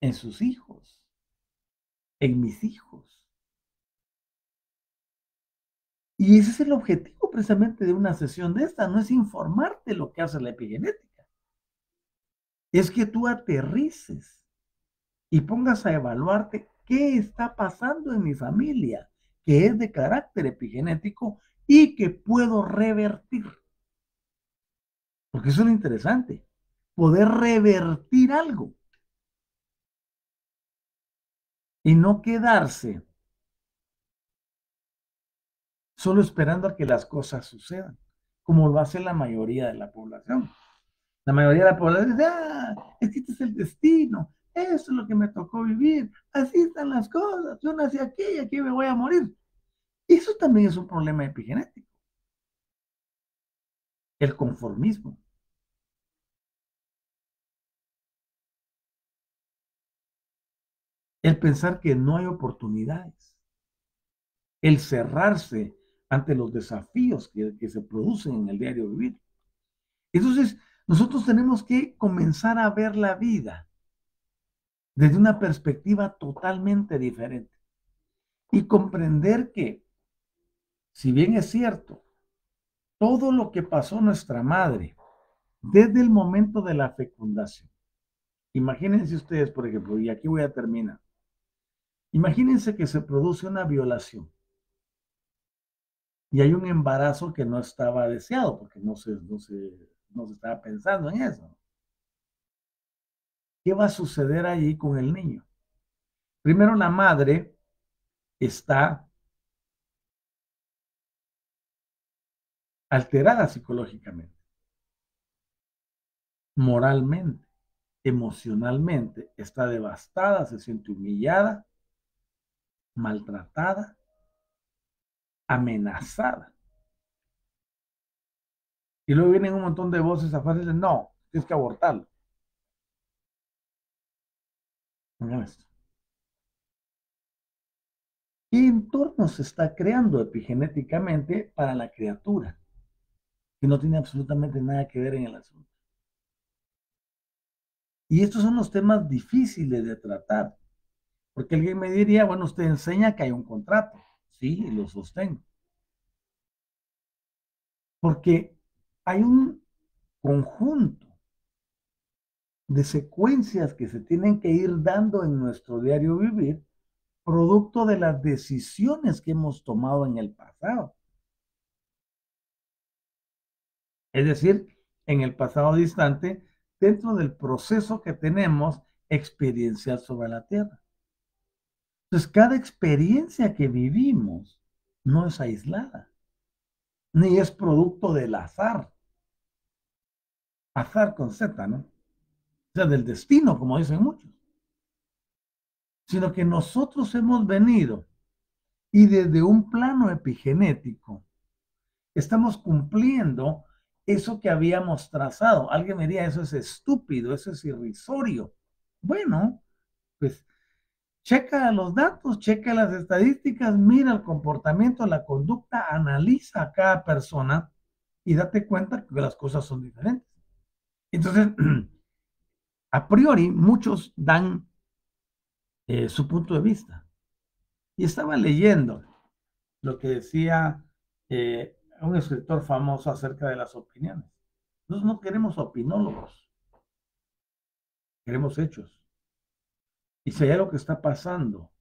en sus hijos, en mis hijos. Y ese es el objetivo precisamente de una sesión de esta, no es informarte lo que hace la epigenética, es que tú aterrices y pongas a evaluarte qué está pasando en mi familia, que es de carácter epigenético y que puedo revertir. Porque eso es lo interesante, poder revertir algo y no quedarse solo esperando a que las cosas sucedan, como lo hace la mayoría de la población. La mayoría de la población dice, es que este es el destino, eso es lo que me tocó vivir, así están las cosas, yo nací aquí y aquí me voy a morir. Eso también es un problema epigenético, el conformismo, el pensar que no hay oportunidades, el cerrarse ante los desafíos que se producen en el diario vivir. Entonces, nosotros tenemos que comenzar a ver la vida desde una perspectiva totalmente diferente y comprender que, si bien es cierto, todo lo que pasó nuestra madre desde el momento de la fecundación, imagínense ustedes, por ejemplo, y aquí voy a terminar, imagínense que se produce una violación y hay un embarazo que no estaba deseado porque no se estaba pensando en eso. ¿Qué va a suceder allí con el niño? Primero, la madre está alterada psicológicamente, moralmente, emocionalmente, está devastada, se siente humillada, maltratada, amenazada. Y luego vienen un montón de voces afuera y dicen, no, tienes que abortarlo. Miren esto. ¿Qué entorno se está creando epigenéticamente para la criatura, que no tiene absolutamente nada que ver en el asunto. Y estos son los temas difíciles de tratar, porque alguien me diría, bueno, usted enseña que hay un contrato. Sí, lo sostengo. Porque hay un conjunto de secuencias que se tienen que ir dando en nuestro diario vivir, producto de las decisiones que hemos tomado en el pasado. Es decir, en el pasado distante, dentro del proceso que tenemos experiencial sobre la Tierra. Entonces, cada experiencia que vivimos no es aislada, ni es producto del azar. Azar con Z, ¿no? O sea, del destino, como dicen muchos. Sino que nosotros hemos venido y desde un plano epigenético estamos cumpliendo eso que habíamos trazado. Alguien me diría, eso es estúpido, eso es irrisorio. Bueno, pues checa los datos, checa las estadísticas, mira el comportamiento, la conducta, analiza a cada persona y date cuenta que las cosas son diferentes. Entonces, a priori, muchos dan su punto de vista. Y estaba leyendo lo que decía un escritor famoso acerca de las opiniones. Nosotros no queremos opinólogos, queremos hechos. Y si hay algo que está pasando,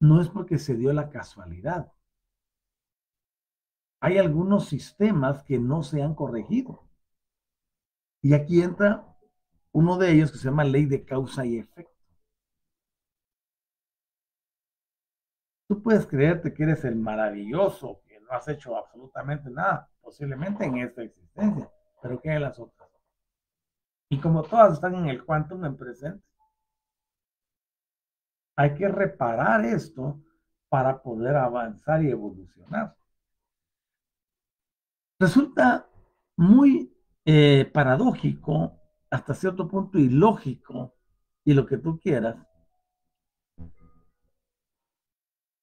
no es porque se dio la casualidad. Hay algunos sistemas que no se han corregido. Y aquí entra uno de ellos que se llama ley de causa y efecto. Tú puedes creerte que eres el maravilloso, que no has hecho absolutamente nada, posiblemente en esta existencia, pero ¿qué hay en las otras? Y como todas están en el quantum en presente, hay que reparar esto para poder avanzar y evolucionar. Resulta muy paradójico, hasta cierto punto ilógico, y lo que tú quieras,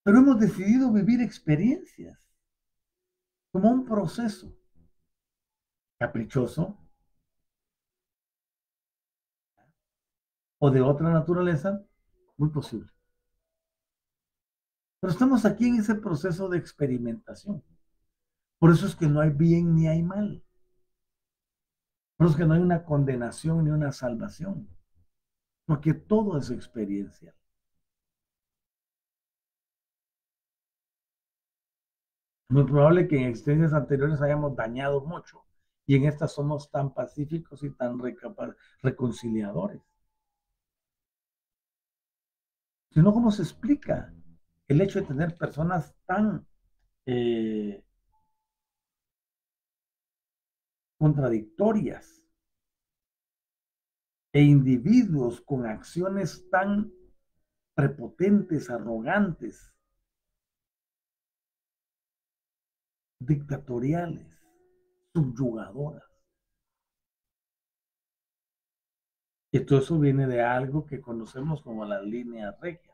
pero hemos decidido vivir experiencias como un proceso caprichoso o de otra naturaleza, muy posible. Pero estamos aquí en ese proceso de experimentación. Por eso es que no hay bien ni hay mal. Por eso es que no hay una condenación ni una salvación. Porque todo es experiencia. Muy probable que en existencias anteriores hayamos dañado mucho y en estas somos tan pacíficos y tan reconciliadores. Si no, ¿cómo se explica el hecho de tener personas tan contradictorias e individuos con acciones tan prepotentes, arrogantes, dictatoriales, subyugadoras? Y todo eso viene de algo que conocemos como la línea regia,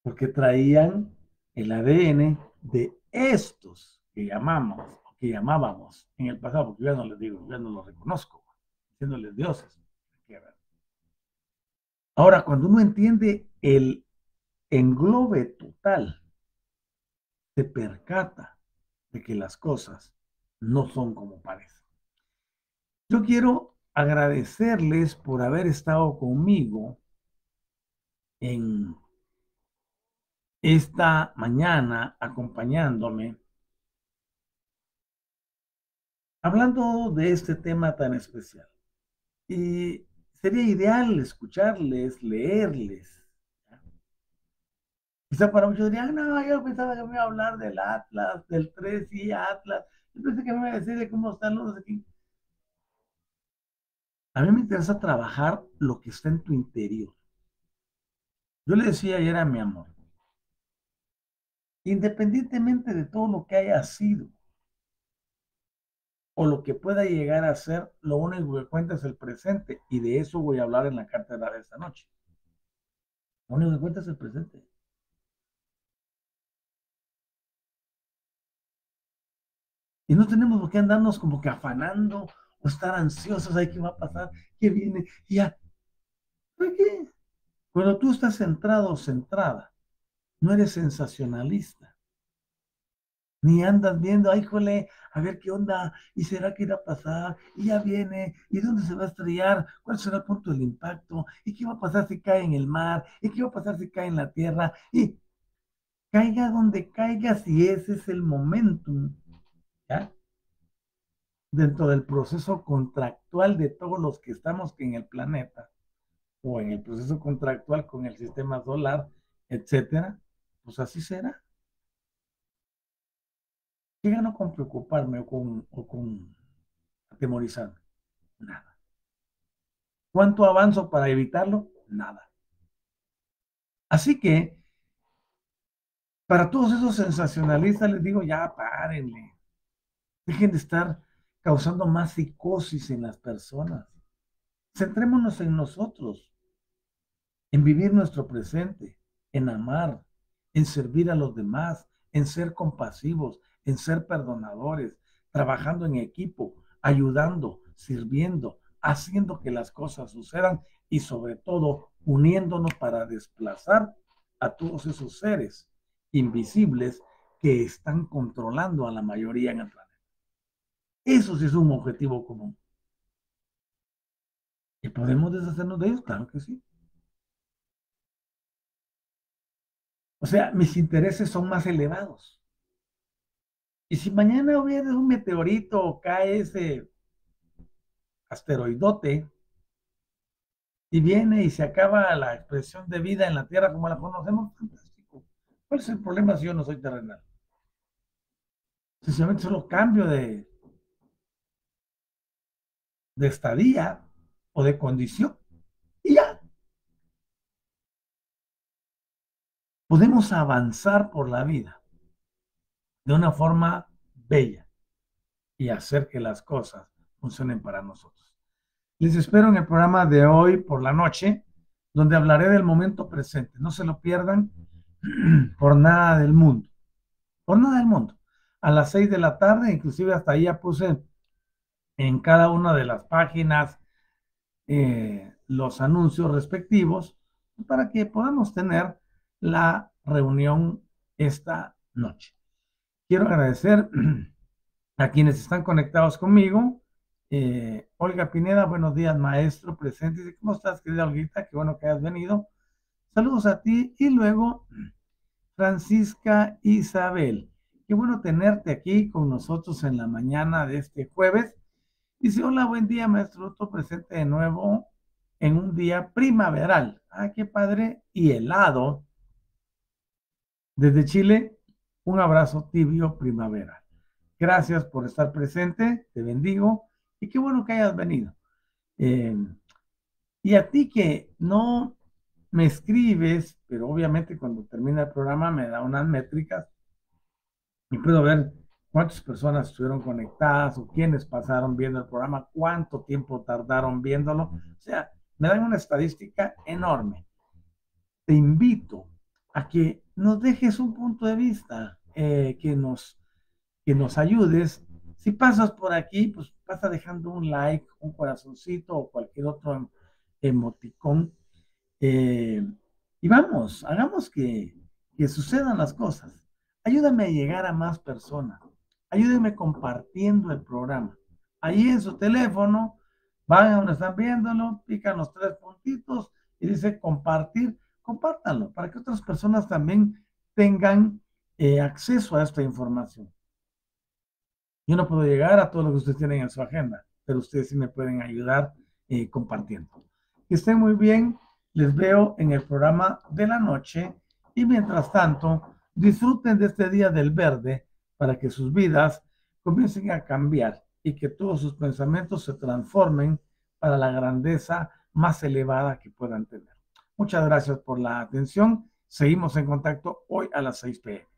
porque traían el ADN de estos que llamamos, que llamábamos en el pasado, porque ya no les digo, ya no los reconozco, diciéndoles dioses. Ahora, cuando uno entiende el englobe total, se percata de que las cosas no son como parecen. Yo quiero agradecerles por haber estado conmigo en esta mañana acompañándome, hablando de este tema tan especial. Y sería ideal escucharles, leerles. Quizá para muchos dirían, no, yo pensaba que me iba a hablar del Atlas, del 3 y Atlas. Yo pensé que me iba a decir de cómo están los aquí. A mí me interesa trabajar lo que está en tu interior. Yo le decía ayer a mi amor, independientemente de todo lo que haya sido o lo que pueda llegar a ser, lo único que cuenta es el presente y de eso voy a hablar en la cátedra de esta noche. Lo único que cuenta es el presente. Y no tenemos por qué andarnos como que afanando o estar ansiosos, ay, ¿qué va a pasar? ¿Qué viene? Y ya, ¿por qué? Cuando tú estás centrado o centrada, no eres sensacionalista, ni andas viendo, ay, jole, a ver qué onda, y será que irá a pasar, y ya viene, y dónde se va a estrellar, cuál será el punto del impacto, y qué va a pasar si cae en el mar, y qué va a pasar si cae en la tierra, y caiga donde caiga, si ese es el momentum, ¿ya? Dentro del proceso contractual de todos los que estamos en el planeta, o en el proceso contractual con el sistema solar, etcétera, pues así será. ¿Qué gano con preocuparme o con atemorizarme? Nada. ¿Cuánto avanzo para evitarlo? Nada. Así que, para todos esos sensacionalistas les digo, ya párenle. Dejen de estar causando más psicosis en las personas. Centrémonos en nosotros, en vivir nuestro presente, en amar, en servir a los demás, en ser compasivos, en ser perdonadores, trabajando en equipo, ayudando, sirviendo, haciendo que las cosas sucedan y sobre todo uniéndonos para desplazar a todos esos seres invisibles que están controlando a la mayoría en el planeta. Eso sí es un objetivo común. ¿Y podemos deshacernos de ellos? Claro que sí. O sea, mis intereses son más elevados. Y si mañana hubiera un meteorito o cae ese asteroidote y viene y se acaba la expresión de vida en la Tierra como la conocemos, fantástico. ¿Cuál es el problema si yo no soy terrenal? Sencillamente solo cambio de estadía o de condición y ya podemos avanzar por la vida de una forma bella y hacer que las cosas funcionen para nosotros. Les espero en el programa de hoy por la noche, donde hablaré del momento presente. No se lo pierdan por nada del mundo. Por nada del mundo. A las 6 de la tarde, inclusive hasta ahí ya puse en cada una de las páginas los anuncios respectivos para que podamos tener la reunión esta noche. Quiero agradecer a quienes están conectados conmigo. Olga Pineda, buenos días, maestro, presente. ¿Cómo estás, querida Olguita? Qué bueno que hayas venido. Saludos a ti. Y luego, Francisca Isabel. Qué bueno tenerte aquí con nosotros en la mañana de este jueves. Dice, hola, buen día, maestro. Otro presente de nuevo en un día primaveral. Ah, qué padre. Y helado. Desde Chile, un abrazo tibio primavera. Gracias por estar presente, te bendigo y qué bueno que hayas venido. Eh, y a ti que no me escribes, pero obviamente cuando termina el programa me da unas métricas y puedo ver cuántas personas estuvieron conectadas o quiénes pasaron viendo el programa, cuánto tiempo tardaron viéndolo. O sea, me dan una estadística enorme. Te invito a que nos dejes un punto de vista, que nos ayudes. Si pasas por aquí, pues pasa dejando un like, un corazoncito o cualquier otro emoticón. Eh, y vamos, hagamos que sucedan las cosas. Ayúdame a llegar a más personas. Ayúdame compartiendo el programa. Ahí en su teléfono, van a donde están viéndolo, pican los tres puntitos y dice compartir. Compártanlo para que otras personas también tengan acceso a esta información. Yo no puedo llegar a todo lo que ustedes tienen en su agenda, pero ustedes sí me pueden ayudar compartiendo. Que estén muy bien, les veo en el programa de la noche y mientras tanto, disfruten de este día del verde para que sus vidas comiencen a cambiar y que todos sus pensamientos se transformen para la grandeza más elevada que puedan tener. Muchas gracias por la atención. Seguimos en contacto hoy a las 6 p.m.